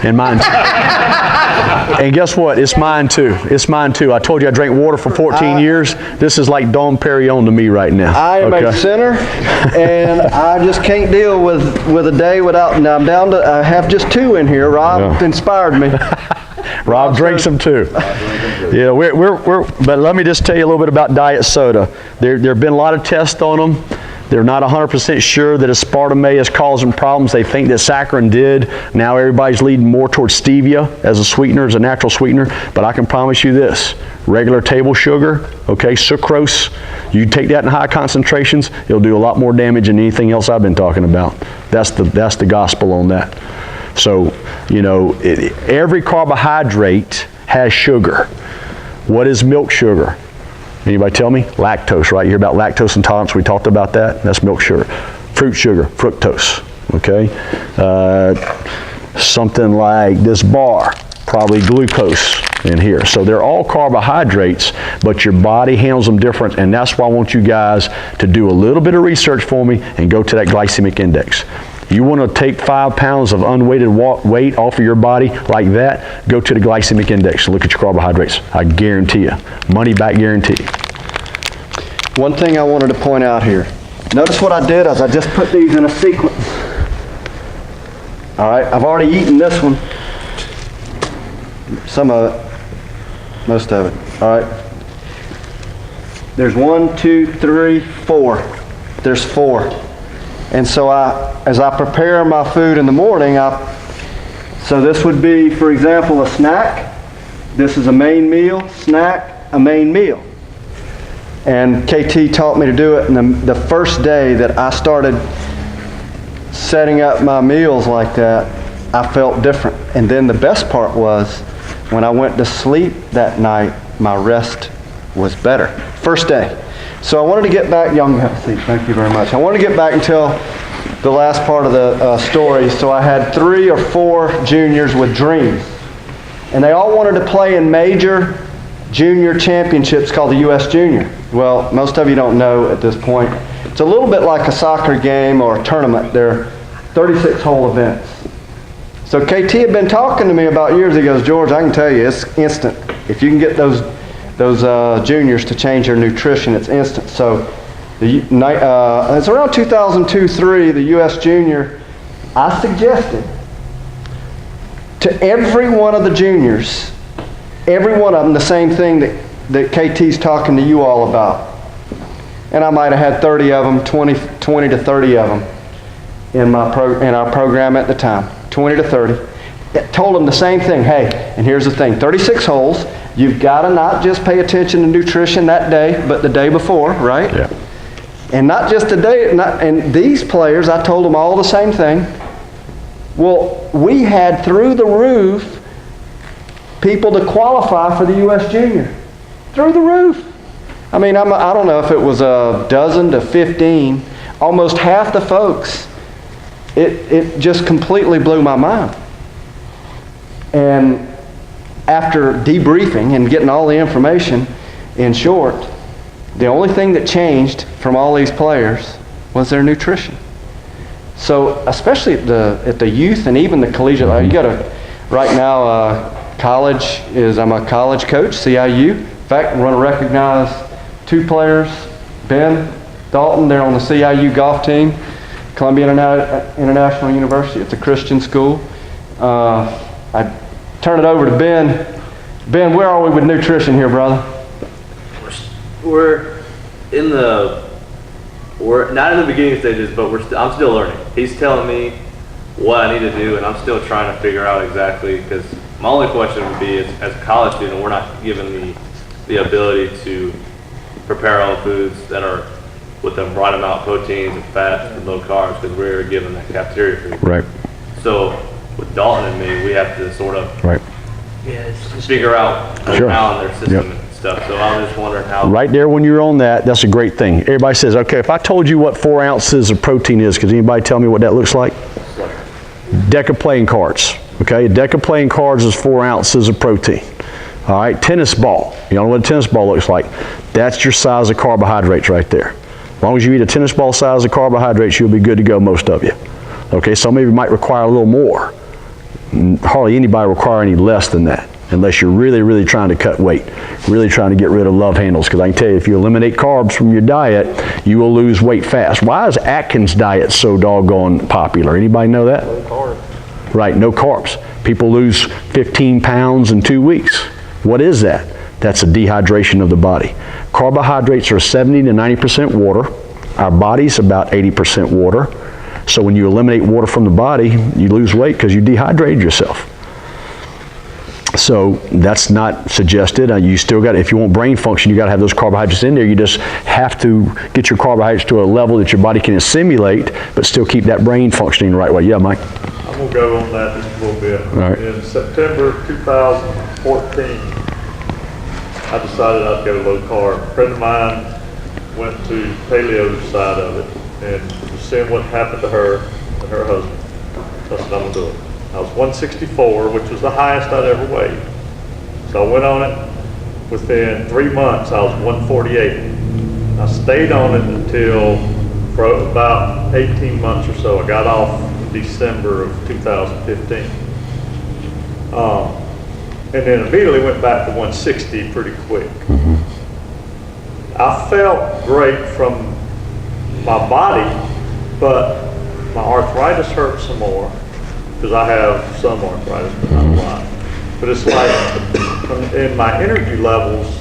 And mine too. And guess what? It's mine too. It's mine too. I told you I drank water for 14 years. This is like Dom Perignon to me right now. I am a sinner, and I just can't deal with a day without. Now I'm down to. I have just 2 in here. Rob inspired me. Rob drinks them too. Yeah, but let me just tell you a little bit about diet soda. There have been a lot of tests on them. They're not 100% sure that aspartame is causing problems. They think that saccharin did. Now everybody's leading more towards stevia as a sweetener, as a natural sweetener. But I can promise you this, regular table sugar, okay, sucrose, you take that in high concentrations, it'll do a lot more damage than anything else I've been talking about. That's the gospel on that. So, you know, every carbohydrate has sugar. What is milk sugar? Anybody tell me? Lactose, right? You hear about lactose intolerance. We talked about that. That's milk sugar. Fruit sugar, fructose, okay? Something like this bar, probably glucose in here. So they're all carbohydrates, but your body handles them different, and that's why I want you guys to do a little bit of research for me and go to that glycemic index. You want to take 5 pounds of unweighted weight off of your body like that, go to the glycemic index and look at your carbohydrates. I guarantee you. Money back guarantee. One thing I wanted to point out here. Notice what I did is I just put these in a sequence. All right, I've already eaten this one. Some of it. Most of it. All right. There's 1, 2, 3, 4. There's 4. And so as I prepare my food in the morning, so this would be, for example, a snack. This is a main meal, snack, a main meal. And KT taught me to do it, and the first day that I started setting up my meals like that, I felt different. And then the best part was, when I went to sleep that night, my rest was better. First day. So I wanted to get back, y'all can have a seat, thank you very much. I wanted to get back and tell the last part of the story. So I had 3 or 4 juniors with dreams. And they all wanted to play in major junior championships called the U.S. Junior. Well, most of you don't know at this point. It's a little bit like a soccer game or a tournament. They're 36-hole events. So KT had been talking to me about years. He goes, George, I can tell you, it's instant. If you can get those juniors to change their nutrition, it's instant. So it's around 2002-03, the U.S. Junior, I suggested to every one of the juniors, every one of them, the same thing that KT's talking to you all about. And I might have had 30 of them, 20 to 30 of them in our program at the time, 20 to 30. It told them the same thing. Hey, and here's the thing, 36 holes, you've got to not just pay attention to nutrition that day, but the day before, right? Yeah. And not just the day, and these players, I told them all the same thing. Well, we had through the roof people to qualify for the U.S. Junior. Through the roof. I mean, I don't know if it was a dozen to 15, almost half the folks. It just completely blew my mind. And after debriefing and getting all the information, in short, the only thing that changed from all these players was their nutrition. So, especially at the youth and even the collegiate level, you got to, right now, college I'm a college coach, CIU. In fact, I'm going to recognize 2 players, Ben, Dalton, they're on the CIU golf team, Columbia International University. It's a Christian school. I turn it over to Ben. Ben, where are we with nutrition here, brother? We're not in the beginning stages, but I'm still learning. He's telling me what I need to do, and I'm still trying to figure out exactly, because my only question would be, as a college student, we're not given the ability to prepare our own foods that are with the right amount of proteins and fats and low carbs, because we're given that cafeteria food. Right. So with Dalton and me, we have to sort of Right. figure out Sure. how in their system Yep. and stuff. So I'm just wondering how. Right there when you're on that's a great thing. Everybody says, okay, if I told you what 4 ounces of protein is, could anybody tell me what that looks like? Deck of playing cards. Okay, a deck of playing cards is 4 ounces of protein. All right, tennis ball. You know what a tennis ball looks like? That's your size of carbohydrates right there. As long as you eat a tennis ball size of carbohydrates, you'll be good to go, most of you. Okay, some of you might require a little more. Hardly anybody require any less than that, unless you're really, really trying to cut weight, really trying to get rid of love handles. Because I can tell you, if you eliminate carbs from your diet, you will lose weight fast. Why is Atkins diet so doggone popular? Anybody know that? No carbs. Right, no carbs. People lose 15 pounds in 2 weeks. What is that? That's a dehydration of the body. Carbohydrates are 70 to 90% water. Our body's about 80% water. So when you eliminate water from the body, you lose weight because you dehydrated yourself. So that's not suggested. You still got, if you want brain function, you got to have those carbohydrates in there. You just have to get your carbohydrates to a level that your body can assimilate, but still keep that brain functioning the right way. Yeah, Mike? I'm going to go on that just a little bit. All right. In September 2014, I decided I'd go low carb. A friend of mine went to paleo side of it and seeing what happened to her and her husband. So I said, I'm going to do it. I was 164, which was the highest I'd ever weighed. So I went on it. Within 3 months, I was 148. I stayed on it until for about 18 months or so. I got off in December of 2015. And then immediately went back to 160 pretty quick. I felt great from my body, but my arthritis hurt some more, because I have some arthritis, but not a lot. But it's like, in my energy levels,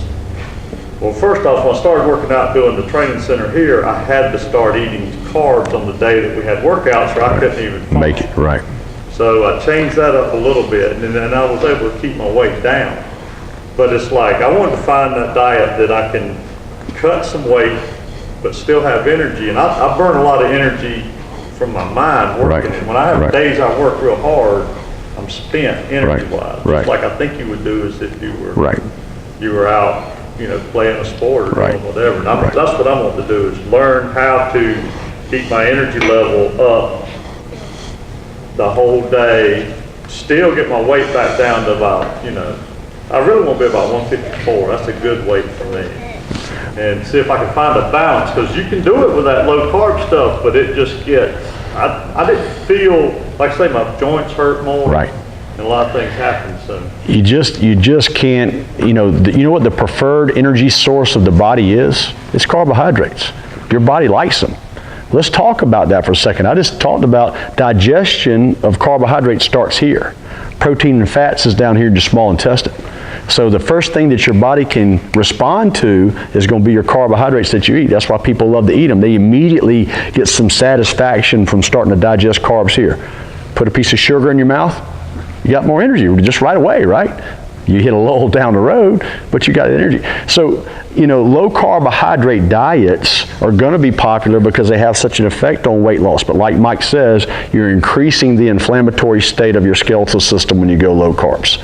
well, first off, when I started working out doing the training center here, I had to start eating carbs on the day that we had workouts, or I couldn't even Make it, right. So I changed that up a little bit, and then I was able to keep my weight down. But it's like, I wanted to find that diet that I can cut some weight, but still have energy. And I burn a lot of energy from my mind working. Right. And when I have Right. days I work real hard, I'm spent energy-wise. Right. Just like I think you would do as if you were Right. out, playing a sport or Right. doing whatever. And Right. that's what I want to do, is learn how to keep my energy level up the whole day, still get my weight back down to about, I really want to be about 154. That's a good weight for me. And see if I can find a balance, because you can do it with that low carb stuff, but it just gets, I didn't feel, like I say, my joints hurt more. Right. And a lot of things happen, so. You just can't, you know what the preferred energy source of the body is? It's carbohydrates. Your body likes them. Let's talk about that for a second. I just talked about digestion of carbohydrates starts here. Protein and fats is down here in your small intestine. So the first thing that your body can respond to is going to be your carbohydrates that you eat. That's why people love to eat them. They immediately get some satisfaction from starting to digest carbs here. Put a piece of sugar in your mouth, you got more energy just right away, right? You hit a lull down the road, but you got energy. So, low carbohydrate diets are going to be popular because they have such an effect on weight loss. But like Mike says, you're increasing the inflammatory state of your skeletal system when you go low carbs.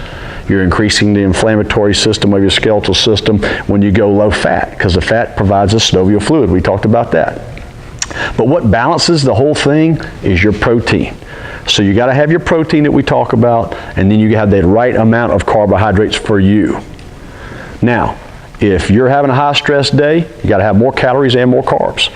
You're increasing the inflammatory system of your skeletal system when you go low fat, because the fat provides a synovial fluid. We talked about that. But what balances the whole thing is your protein. So you got to have your protein that we talk about, and then you have the right amount of carbohydrates for you. Now, if you're having a high stress day, you got to have more calories and more carbs.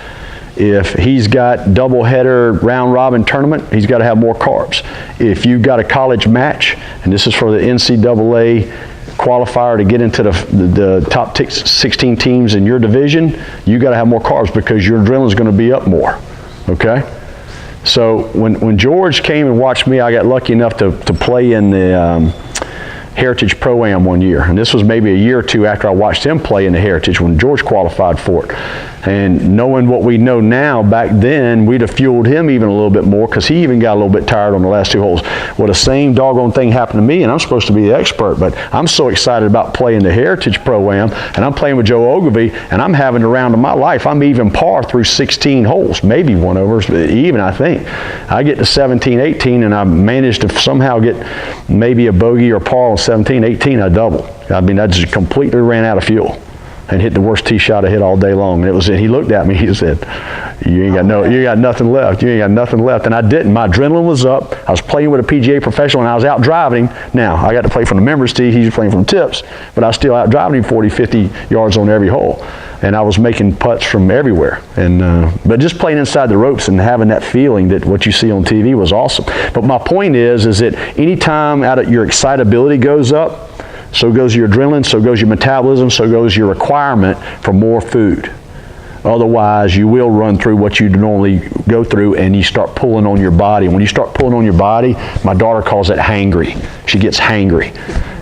If he's got double-header round-robin tournament, he's got to have more carbs. If you've got a college match, and this is for the NCAA qualifier to get into the top 16 teams in your division, you got to have more carbs because your adrenaline is going to be up more. Okay? So when George came and watched me, I got lucky enough to play in the Heritage Pro-Am one year. And this was maybe a year or two after I watched him play in the Heritage when George qualified for it. And knowing what we know now, back then, we'd have fueled him even a little bit more, because he even got a little bit tired on the last two holes. Well, the same doggone thing happened to me, and I'm supposed to be the expert, but I'm so excited about playing the Heritage Pro-Am, and I'm playing with Joe Ogilvy, and I'm having the round of my life. I'm even par through 16 holes, maybe one over, even, I think. I get to 17, 18, and I managed to somehow get maybe a bogey or par on 17, 18, I doubled. I mean, I just completely ran out of fuel and hit the worst tee shot I hit all day long. And he looked at me, he said, you got nothing left. You ain't got nothing left. And I didn't. My adrenaline was up. I was playing with a PGA professional, and I was out driving him. Now, I got to play from the members tee. He's playing from tips, but I was still out driving him 40, 50 yards on every hole. And I was making putts from everywhere. And but just playing inside the ropes and having that feeling that what you see on TV was awesome. But my point is that anytime your excitability goes up, so goes your adrenaline, so goes your metabolism, so goes your requirement for more food. Otherwise, you will run through what you normally go through, and you start pulling on your body. When you start pulling on your body, my daughter calls it hangry. She gets hangry.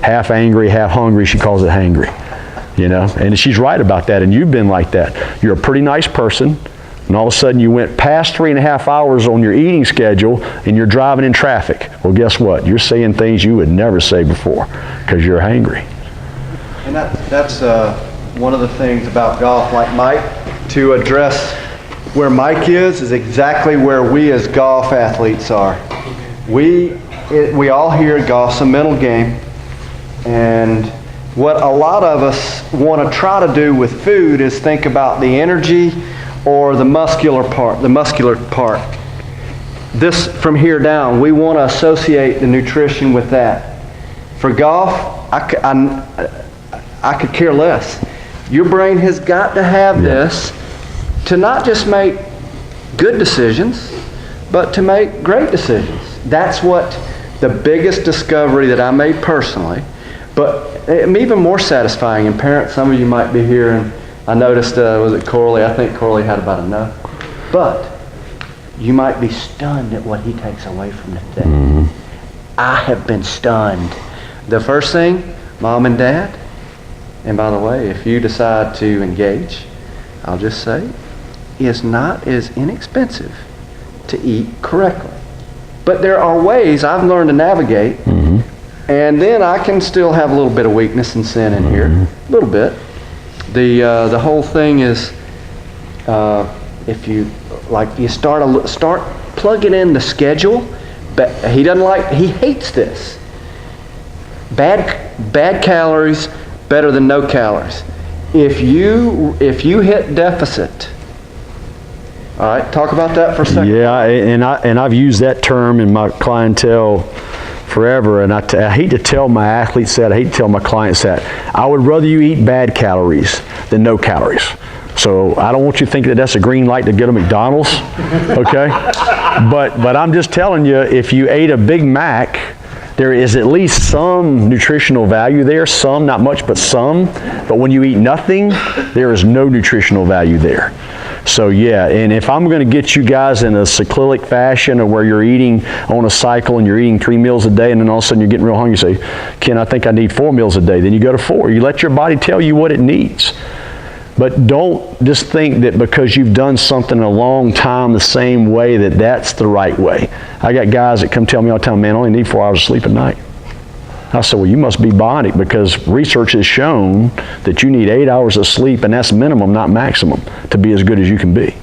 Half angry, half hungry, she calls it hangry. And she's right about that, and you've been like that. You're a pretty nice person, and all of a sudden you went past 3.5 hours on your eating schedule, and you're driving in traffic. Well, guess what? You're saying things you would never say before because you're hangry. And that's one of the things about golf, like Mike, to address where Mike is exactly where we as golf athletes are. We all hear golf's a mental game, and what a lot of us want to try to do with food is think about the energy or the muscular part. This from here down, we want to associate the nutrition with that. For golf, I could care less. Your brain has got to have this to not just make good decisions, but to make great decisions. That's what the biggest discovery that I made personally, but even more satisfying. And parents, some of you might be here, and I noticed, was it Corley? I think Corley had about enough. But you might be stunned at what he takes away from the day. Mm-hmm. I have been stunned. The first thing, Mom and Dad, and by the way, if you decide to engage, I'll just say, is not as inexpensive to eat correctly. But there are ways I've learned to navigate, and then I can still have a little bit of weakness and sin in here, a little bit. The whole thing is, if you, like, you start plugging in the schedule, but he hates this. Bad calories, better than no calories. If you hit deficit, all right, talk about that for a second. Yeah, and I've used that term in my clientele forever, and I hate to tell my athletes that, I hate to tell my clients that. I would rather you eat bad calories than no calories. So I don't want you to think that that's a green light to get a McDonald's, okay? But I'm just telling you, if you ate a Big Mac, there is at least some nutritional value there, some, not much, but some. But when you eat nothing, there is no nutritional value there. So yeah, and if I'm going to get you guys in a cyclic fashion or where you're eating on a cycle and you're eating 3 meals a day and then all of a sudden you're getting real hungry, you say, Ken, I think I need 4 meals a day. Then you go to 4. You let your body tell you what it needs. But don't just think that because you've done something a long time the same way that that's the right way. I got guys that come tell me all the time, man, I only need 4 hours of sleep a night. I said, well, you must be bionic, because research has shown that you need 8 hours of sleep, and that's minimum, not maximum, to be as good as you can be.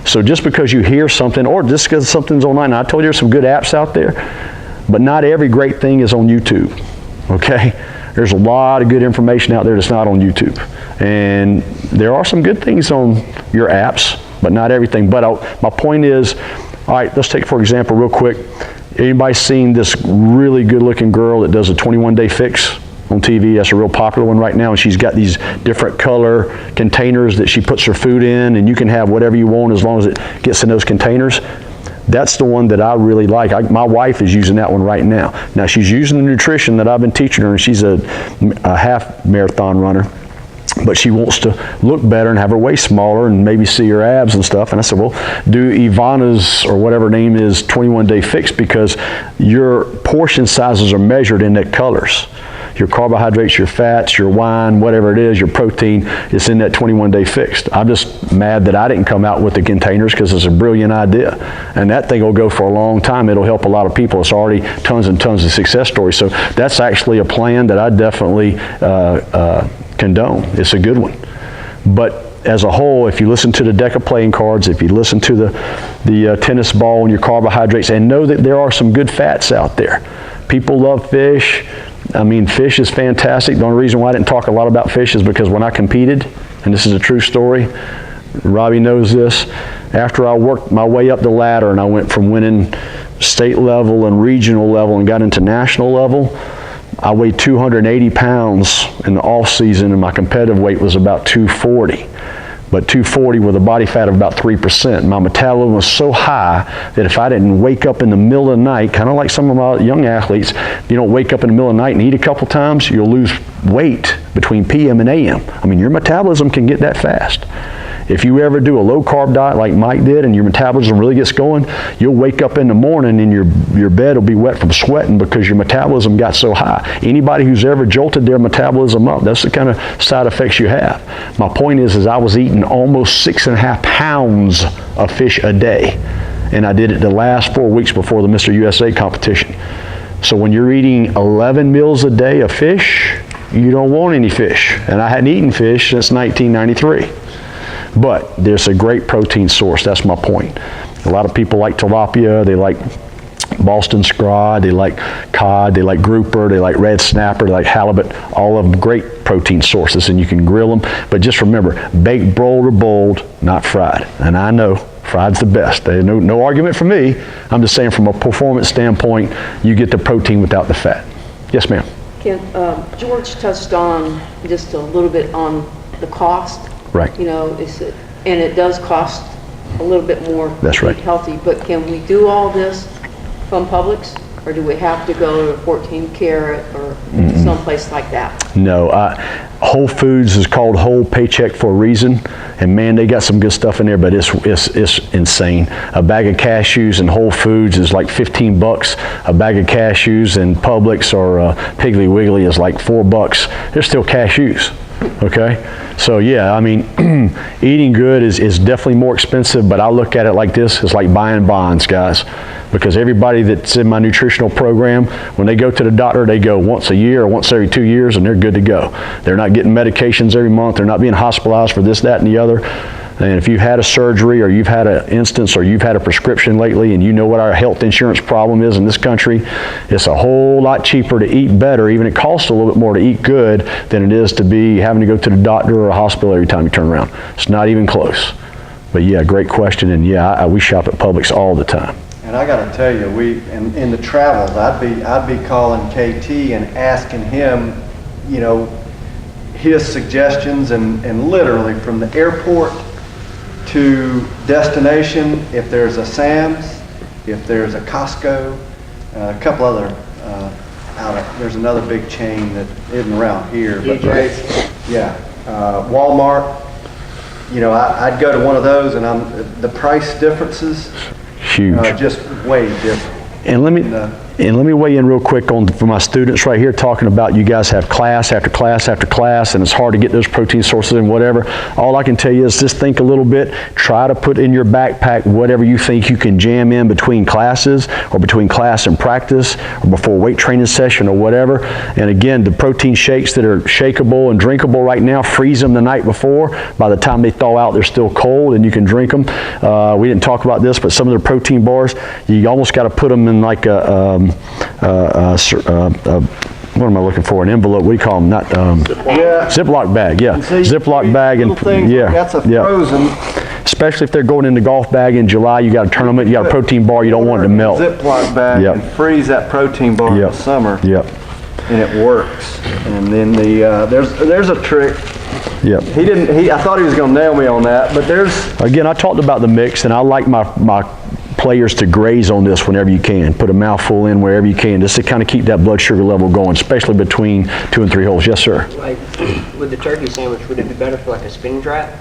So just because you hear something, or just because something's online, I told you there's some good apps out there, but not every great thing is on YouTube, okay? There's a lot of good information out there that's not on YouTube. And there are some good things on your apps, but not everything. But my point is, all right, let's take, for example, real quick, anybody seen this really good-looking girl that does a 21-day fix on TV? That's a real popular one right now, and she's got these different color containers that she puts her food in, and you can have whatever you want as long as it gets in those containers. That's the one that I really like. My wife is using that one right now. Now, she's using the nutrition that I've been teaching her, and she's a half marathon runner. But she wants to look better and have her waist smaller and maybe see her abs and stuff. And I said, well, do Ivana's, or whatever her name is, 21-day fix, because your portion sizes are measured in that colors. Your carbohydrates, your fats, your wine, whatever it is, your protein, it's in that 21-day fixed. I'm just mad that I didn't come out with the containers, because it's a brilliant idea. And that thing will go for a long time. It'll help a lot of people. It's already tons and tons of success stories. So that's actually a plan that I definitely condone. It's a good one. But as a whole, if you listen to the deck of playing cards, if you listen to the tennis ball and your carbohydrates, and know that there are some good fats out there. People love fish. I mean, fish is fantastic. The only reason why I didn't talk a lot about fish is because when I competed, and this is a true story, Robbie knows this, after I worked my way up the ladder and I went from winning state level and regional level and got into national level, I weighed 280 pounds in the off season, and my competitive weight was about 240. But 240 with a body fat of about 3%. My metabolism was so high that if I didn't wake up in the middle of the night, kind of like some of my young athletes, you don't wake up in the middle of the night and eat a couple times, you'll lose weight between PM and AM. I mean, your metabolism can get that fast. If you ever do a low-carb diet like Mike did and your metabolism really gets going, you'll wake up in the morning and your bed will be wet from sweating because your metabolism got so high. Anybody who's ever jolted their metabolism up, that's the kind of side effects you have. My point is I was eating almost 6.5 pounds of fish a day, and I did it the last 4 weeks before the Mr. USA competition. So when you're eating 11 meals a day of fish, you don't want any fish. And I hadn't eaten fish since 1993. But there's a great protein source. That's my point. A lot of people like tilapia. They like Boston scrod. They like cod. They like grouper. They like red snapper. They like halibut. All of them great protein sources, and you can grill them. But just remember, baked, broiled, or boiled, not fried. And I know fried's the best. There's no argument for me. I'm just saying from a performance standpoint, you get the protein without the fat. Yes, ma'am. Ken, George touched on just a little bit on the cost. Right. You know, and it does cost a little bit more That's to right. eat healthy, but can we do all this from Publix, or do we have to go to 14 Karat or someplace like that? No. Whole Foods is called Whole Paycheck for a reason, and man, they got some good stuff in there, but it's insane. A bag of cashews in Whole Foods is like $15. A bag of cashews in Publix or Piggly Wiggly is like $4. They're still cashews. Okay? So yeah, I mean, eating good is definitely more expensive, but I look at it like this. It's like buying bonds, guys. because everybody that's in my nutritional program, when they go to the doctor, they go once a year or once every 2 years, and they're good to go. They're not getting medications every month. They're not being hospitalized for this, that, and the other. And if you've had a surgery or you've had an instance or you've had a prescription lately and you know what our health insurance problem is in this country, it's a whole lot cheaper to eat better. Even it costs a little bit more to eat good than it is to be having to go to the doctor or a hospital every time you turn around. It's not even close. But yeah, great question. And yeah, we shop at Publix all the time. And I got to tell you, in the travels, I'd be calling KT and asking him, you know, his suggestions, and literally from the airport to destination, if there's a Sam's, if there's a Costco, a couple other, there's another big chain that isn't around here. But yeah, Walmart. You know, I'd go to one of those, and the price differences huge, just way different. And let me weigh in real quick for my students right here, talking about you guys have class after class after class, and it's hard to get those protein sources and whatever. All I can tell you is just think a little bit. Try to put in your backpack whatever you think you can jam in between classes or between class and practice or before weight training session or whatever. And again, the protein shakes that are shakeable and drinkable right now, freeze them the night before. By the time they thaw out, they're still cold and you can drink them. We didn't talk about this, but some of the protein bars, you almost got to put them in like what am I looking for? An envelope. What do you call them? Not Ziploc bag. Yeah, Ziploc bag, and yeah, that's a frozen. Especially if they're going in the golf bag in July, you got a tournament. You got a protein bar. You don't want it to melt. Ziploc bag and freeze that protein bar in the summer. Yep. And it works. And then there's a trick. Yep. I thought he was going to nail me on that, but again, I talked about the mix, and I like my players to graze on this whenever you can. Put a mouthful in wherever you can, just to kind of keep that blood sugar level going, especially between 2 and 3 holes. Yes, sir. Like with the turkey sandwich, would it be better for like a spinach wrap?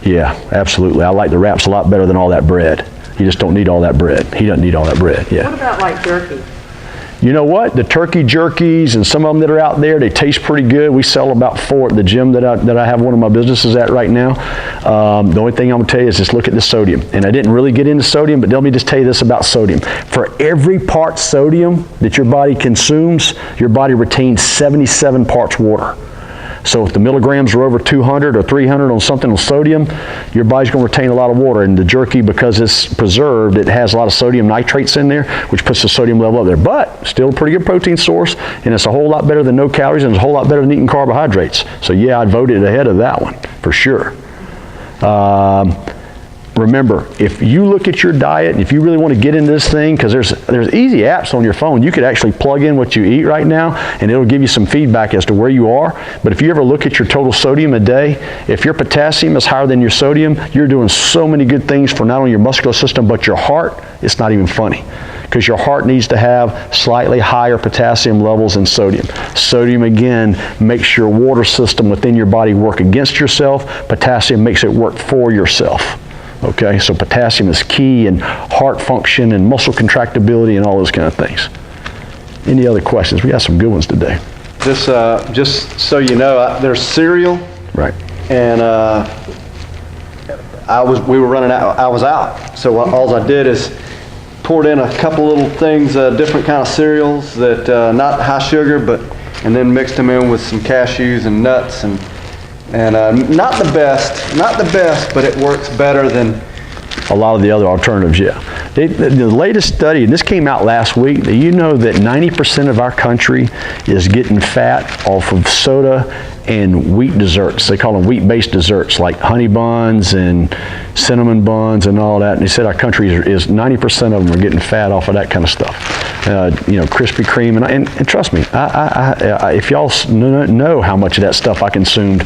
Yeah, absolutely. I like the wraps a lot better than all that bread. You just don't need all that bread. He doesn't need all that bread. Yeah. What about like jerky? You know what? The turkey jerkies and some of them that are out there, they taste pretty good. We sell about 4 at the gym that I have one of my businesses at right now. The only thing I'm going to tell you is just look at the sodium. And I didn't really get into sodium, but let me just tell you this about sodium. For every part sodium that your body consumes, your body retains 77 parts water. So if the milligrams are over 200 or 300 on something on sodium, your body's going to retain a lot of water. And the jerky, because it's preserved, it has a lot of sodium nitrates in there, which puts the sodium level up there. But still a pretty good protein source, and it's a whole lot better than no calories, and it's a whole lot better than eating carbohydrates. So yeah, I'd vote it ahead of that one, for sure. Remember, if you look at your diet, and if you really want to get into this thing, because there's easy apps on your phone, you could actually plug in what you eat right now, and it'll give you some feedback as to where you are. But if you ever look at your total sodium a day, if your potassium is higher than your sodium, you're doing so many good things for not only your muscular system, but your heart. It's not even funny, because your heart needs to have slightly higher potassium levels than sodium. Sodium, again, makes your water system within your body work against yourself. Potassium makes it work for yourself. Okay, so potassium is key in heart function and muscle contractibility and all those kind of things. Any other questions? We got some good ones today. Just so you know, there's cereal. Right. And we were running out. I was out. So all I did is poured in a couple little things, different kind of cereals that not high sugar, and then mixed them in with some cashews and nuts and not the best, but it works better than a lot of the other alternatives. Yeah. The latest study, and this came out last week, that you know that 90% of our country is getting fat off of soda and wheat desserts. They call them wheat-based desserts, like honey buns and cinnamon buns and all that. And they said our country is 90% of them are getting fat off of that kind of stuff. Krispy Kreme, and trust me, if y'all know how much of that stuff I consumed,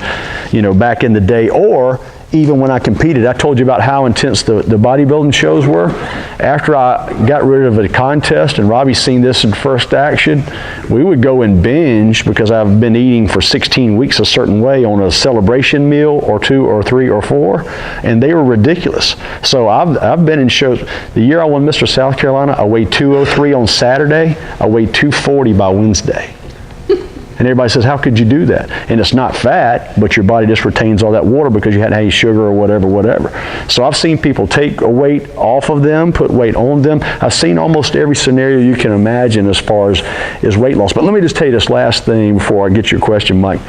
back in the day, or even when I competed. I told you about how intense the bodybuilding shows were. After I got rid of a contest, and Robbie's seen this in First Action, we would go and binge, because I've been eating for 16 weeks a certain way, on a celebration meal or 2 or 3 or 4, and they were ridiculous. So I've been in shows. The year I won Mr. South Carolina, I weighed 203 on Saturday. I weighed 240 by Wednesday. And everybody says, how could you do that? And it's not fat, but your body just retains all that water because you hadn't had any sugar or whatever. So I've seen people take a weight off of them, put weight on them. I've seen almost every scenario you can imagine as far as weight loss. But let me just tell you this last thing before I get your question, Mike.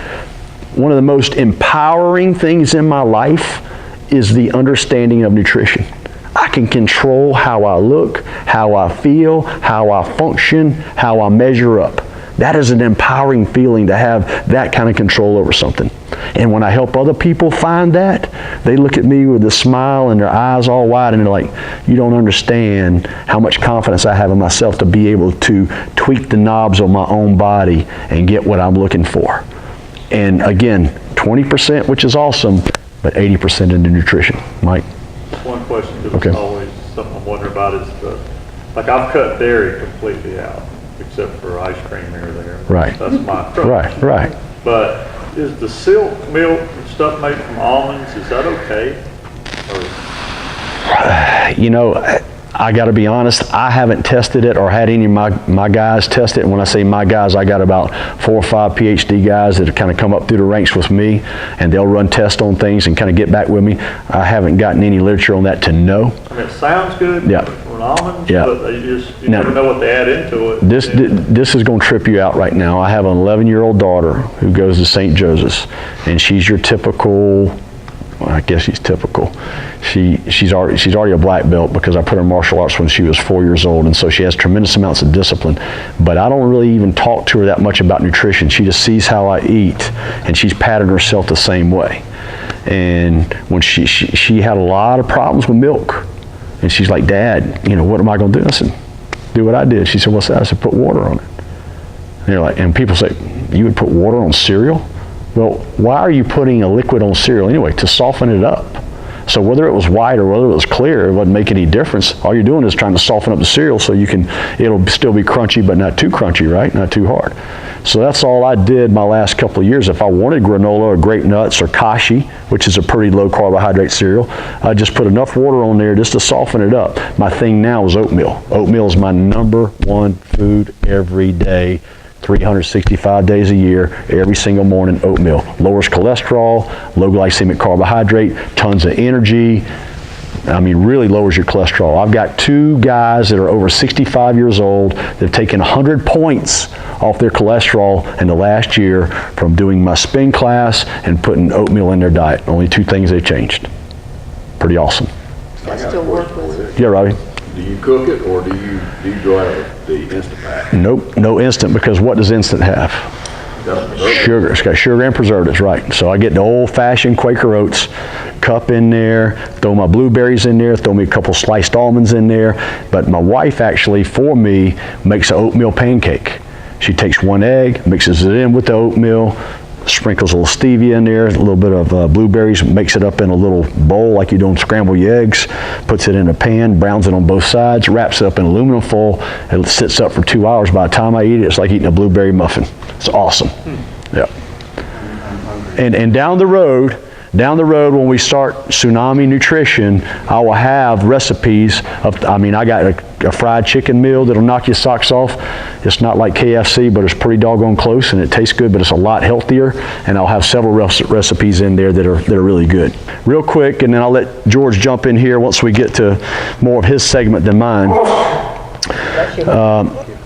One of the most empowering things in my life is the understanding of nutrition. I can control how I look, how I feel, how I function, how I measure up. That is an empowering feeling to have that kind of control over something. And when I help other people find that, they look at me with a smile and their eyes all wide and they're like, you don't understand how much confidence I have in myself to be able to tweak the knobs on my own body and get what I'm looking for. And again, 20%, which is awesome, but 80% into nutrition. Mike? One question that Okay. was always something I'm wondering about is like I've cut dairy completely out, except for ice cream here or there. Right. That's my crutch. Right. But is the silk milk and stuff made from almonds, is that okay? Or You know, I got to be honest, I haven't tested it or had any of my guys test it. And when I say my guys, I got about 4 or 5 PhD guys that have kind of come up through the ranks with me, and they'll run tests on things and kind of get back with me. I haven't gotten any literature on that to know. I mean, it sounds good Yeah. from almonds, Yeah. but you never know what they add into it. This is going to trip you out right now. I have an 11-year-old daughter who goes to St. Joseph's, and she's your typical, well, I guess she's typical. She's already a black belt because I put her in martial arts when she was 4 years old, and so she has tremendous amounts of discipline. But I don't really even talk to her that much about nutrition. She just sees how I eat, and she's patterned herself the same way. And when she had a lot of problems with milk, and she's like, Dad, you know, what am I going to do? I said, do what I did. She said, what's that? I said, put water on it. And they're like, and people say, you would put water on cereal? Well, why are you putting a liquid on cereal anyway? To soften it up. So whether it was white or whether it was clear, it wouldn't make any difference. All you're doing is trying to soften up the cereal so it'll still be crunchy, but not too crunchy, right? Not too hard. So that's all I did my last couple of years. If I wanted granola or grape nuts or kashi, which is a pretty low carbohydrate cereal, I just put enough water on there just to soften it up. My thing now is oatmeal. Oatmeal is my #1 food every day. 365 days a year, every single morning, oatmeal. Lowers cholesterol, low glycemic carbohydrate, tons of energy. I mean, really lowers your cholesterol. I've got 2 guys that are over 65 years old that have taken 100 points off their cholesterol in the last year from doing my spin class and putting oatmeal in their diet. Only 2 things they've changed. Pretty awesome. I still work with it. Yeah, Robbie? Do you cook it or do you go out of the Instant Pack? Nope, no instant, because what does instant have? Sugar. It's got sugar and preservatives, right. So I get the old-fashioned Quaker Oats cup in there, throw my blueberries in there, throw me a couple sliced almonds in there. But my wife actually, for me, makes an oatmeal pancake. She takes 1 egg, mixes it in with the oatmeal, sprinkles a little stevia in there, a little bit of blueberries, makes it up in a little bowl like you do on scrambled eggs, puts it in a pan, browns it on both sides, wraps it up in aluminum foil, and it sits up for 2 hours. By the time I eat it, it's like eating a blueberry muffin. It's awesome. Yeah. And down the road when we start Tsunami Nutrition, I will have recipes of, I got a fried chicken meal that'll knock your socks off. It's not like KFC, but it's pretty doggone close, and it tastes good, but it's a lot healthier. And I'll have several recipes in there that are really good. Real quick, and then I'll let George jump in here once we get to more of his segment than mine.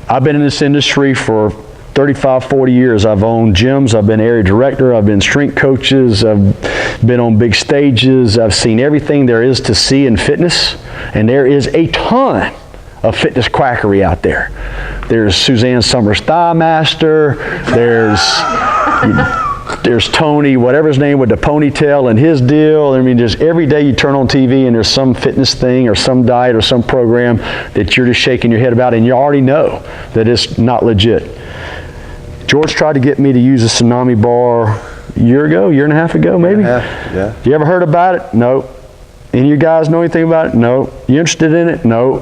I've been in this industry for 35, 40 years. I've owned gyms, I've been area director, I've been strength coaches, I've been on big stages, I've seen everything there is to see in fitness, and there is a ton of fitness quackery out there. There's Suzanne Summers Thigh Master, there's Tony, whatever his name, with the ponytail and his deal. I mean, just every day you turn on TV and there's some fitness thing or some diet or some program that you're just shaking your head about, and you already know that it's not legit. George tried to get me to use a Tsunami bar a year and a half ago, maybe? Yeah. You ever heard about it? No. Any of you guys know anything about it? No. You interested in it? No.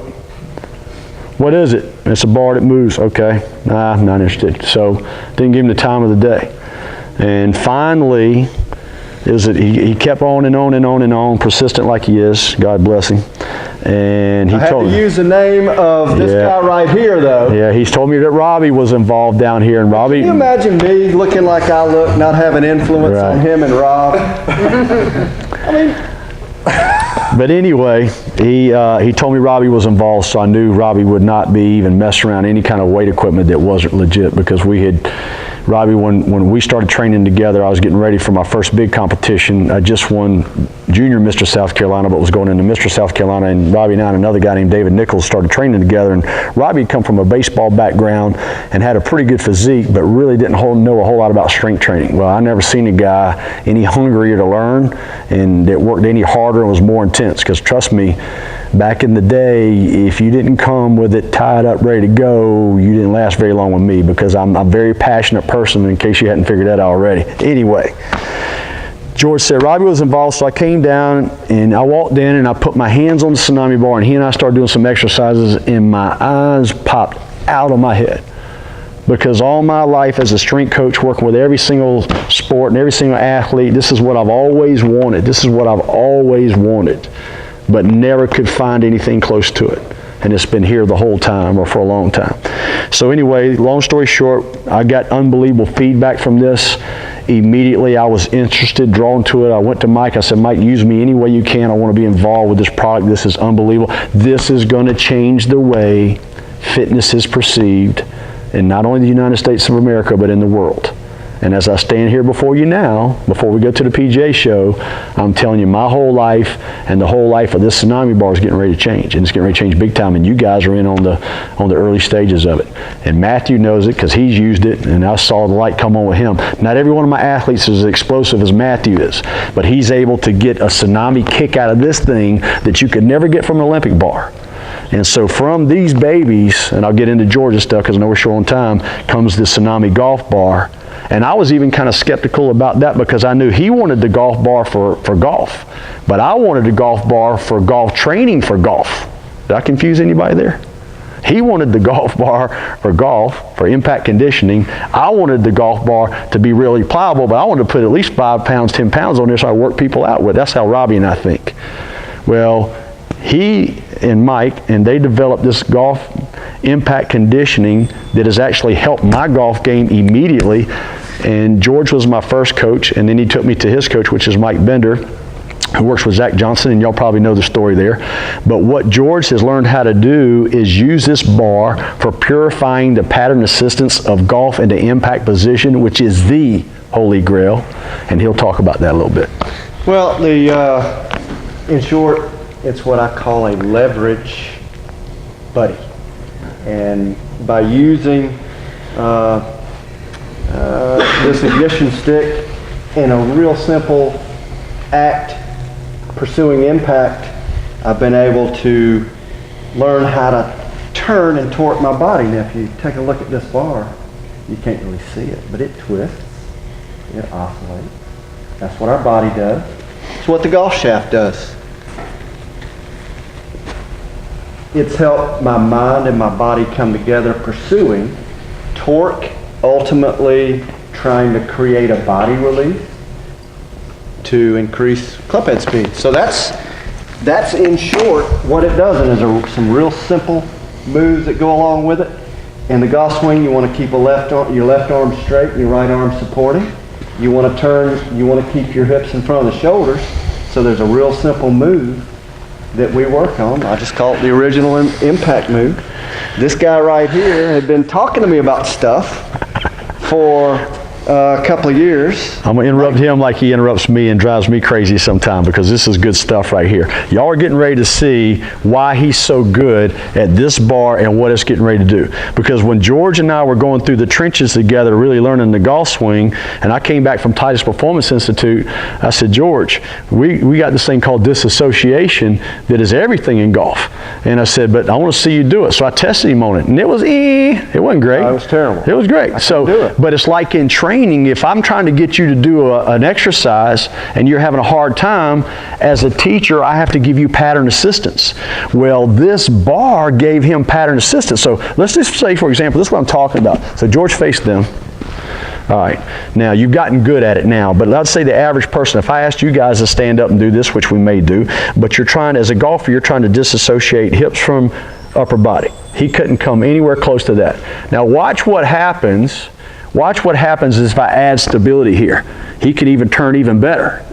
What is it? It's a bar that moves. Okay. Nah, I'm not interested. So didn't give him the time of the day. And finally, he kept on and on and on and on, persistent like he is. God bless him. And he I had told to me. use the name of this Yeah. guy right here, though. Yeah, he's told me that Robbie was involved down here, and Robbie. Can you imagine me looking like I look, not having influence Right. on him and Rob? But anyway, he told me Robbie was involved, so I knew Robbie would not be even messing around any kind of weight equipment that wasn't legit, because we had, Robbie, when we started training together, I was getting ready for my first big competition. I just won Junior Mr. South Carolina, but was going into Mr. South Carolina, and Robbie and I and another guy named David Nichols started training together, and Robbie had come from a baseball background and had a pretty good physique, but really didn't know a whole lot about strength training. Well, I never seen a guy any hungrier to learn and that worked any harder and was more intense, because trust me, back in the day, if you didn't come with it tied up, ready to go, you didn't last very long with me, because I'm a very passionate person, in case you hadn't figured that out already. Anyway, George said Robbie was involved, so I came down and I walked in and I put my hands on the Tsunami bar, and he and I started doing some exercises, and my eyes popped out of my head. Because all my life as a strength coach, working with every single sport and every single athlete, this is what I've always wanted. This is what I've always wanted, but never could find anything close to it. And it's been here the whole time, or for a long time. So anyway, long story short, I got unbelievable feedback from this. Immediately I was interested, drawn to it. I went to Mike. I said, Mike, use me any way you can. I want to be involved with this product. This is unbelievable. This is going to change the way fitness is perceived in not only the United States of America, but in the world. And as I stand here before you now, before we go to the PGA show, I'm telling you, my whole life and the whole life of this Tsunami bar is getting ready to change. And it's getting ready to change big time. And you guys are in on the early stages of it. And Matthew knows it because he's used it, and I saw the light come on with him. Not every one of my athletes is as explosive as Matthew is, but he's able to get a Tsunami kick out of this thing that you could never get from an Olympic bar. And so from these babies, and I'll get into Georgia stuff because I know we're short on time, comes the Tsunami golf bar. And I was even kind of skeptical about that, because I knew he wanted the golf bar for golf. But I wanted the golf bar for golf training for golf. Did I confuse anybody there? He wanted the golf bar for golf, for impact conditioning. I wanted the golf bar to be really pliable, but I wanted to put at least 5 pounds, 10 pounds on there so I work people out with. That's how Robbie and I think. Well, he and Mike, and they developed this golf impact conditioning that has actually helped my golf game immediately. And George was my first coach, and then he took me to his coach, which is Mike Bender, who works with Zach Johnson, and y'all probably know the story there. But what George has learned how to do is use this bar for purifying the pattern assistance of golf into impact position, which is the holy grail, and he'll talk about that a little bit. Well, in short, it's what I call a leverage buddy. And by using this ignition stick in a real simple act, pursuing impact, I've been able to learn how to turn and torque my body. Now, if you take a look at this bar, you can't really see it, but it twists, it oscillates. That's what our body does. It's what the golf shaft does. It's helped my mind and my body come together, pursuing torque, ultimately trying to create a body release to increase club head speed. So that's in short what it does, and there's some real simple moves that go along with it. In the golf swing, you want to keep your left arm straight and your right arm supporting. You want to turn, you want to keep your hips in front of the shoulders. So there's a real simple move that we work on. I just call it the original impact move. This guy right here had been talking to me about stuff for a couple of years. I'm going to interrupt him like he interrupts me and drives me crazy sometimes, because this is good stuff right here. Y'all are getting ready to see why he's so good at this bar and what it's getting ready to do. Because when George and I were going through the trenches together, really learning the golf swing, and I came back from Titus Performance Institute, I said, George, we got this thing called disassociation that is everything in golf. And I said, but I want to see you do it. So I tested him on it, and it was it wasn't great. It was terrible. It was great. But it's like in training, if I'm trying to get you to do an exercise and you're having a hard time, as a teacher, I have to give you pattern assistance. Well, this bar gave him pattern assistance. So let's just say, for example, this is what I'm talking about. So George faced them. All right. Now, you've gotten good at it now, but let's say the average person, if I asked you guys to stand up and do this, which we may do, but you're trying, as a golfer, you're trying to disassociate hips from upper body. He couldn't come anywhere close to that. Now, watch what happens. Watch what happens if I add stability here. He could even turn even better.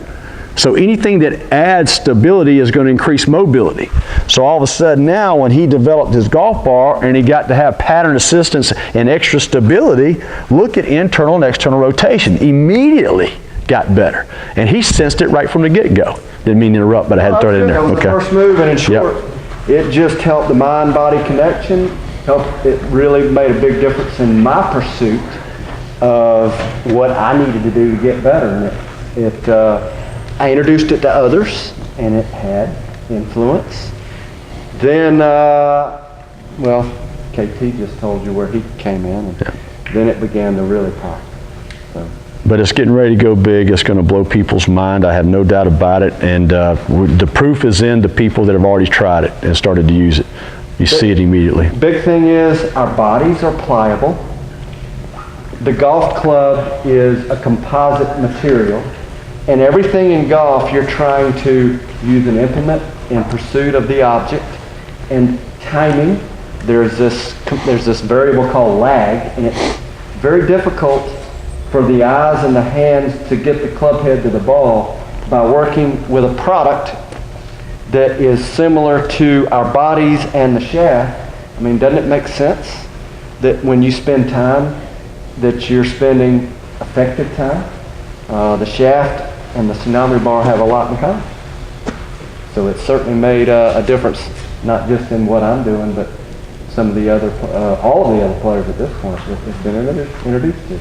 So anything that adds stability is going to increase mobility. So all of a sudden now, when he developed his golf ball and he got to have pattern assistance and extra stability, look at internal and external rotation. Immediately got better. And he sensed it right from the get-go. Didn't mean to interrupt, but I had to throw it in there. That was the first move, and in short, it just helped the mind-body connection. It really made a big difference in my pursuit of what I needed to do to get better. And I introduced it to others, and it had influence. Then, well, KT just told you where he came in, and then it began to really pop. So. But it's getting ready to go big. It's going to blow people's mind. I have no doubt about it. And the proof is in the people that have already tried it and started to use it. You see it immediately. Big thing is our bodies are pliable. The golf club is a composite material. And everything in golf, you're trying to use an implement in pursuit of the object. And timing, there's this variable called lag, and it's very difficult for the eyes and the hands to get the club head to the ball by working with a product that is similar to our bodies and the shaft. I mean, doesn't it make sense that when you spend time, that you're spending effective time? The shaft and the Tsunami bar have a lot in common. So it certainly made a difference, not just in what I'm doing, but some of the other, all of the other players at this point that it's been introduced to.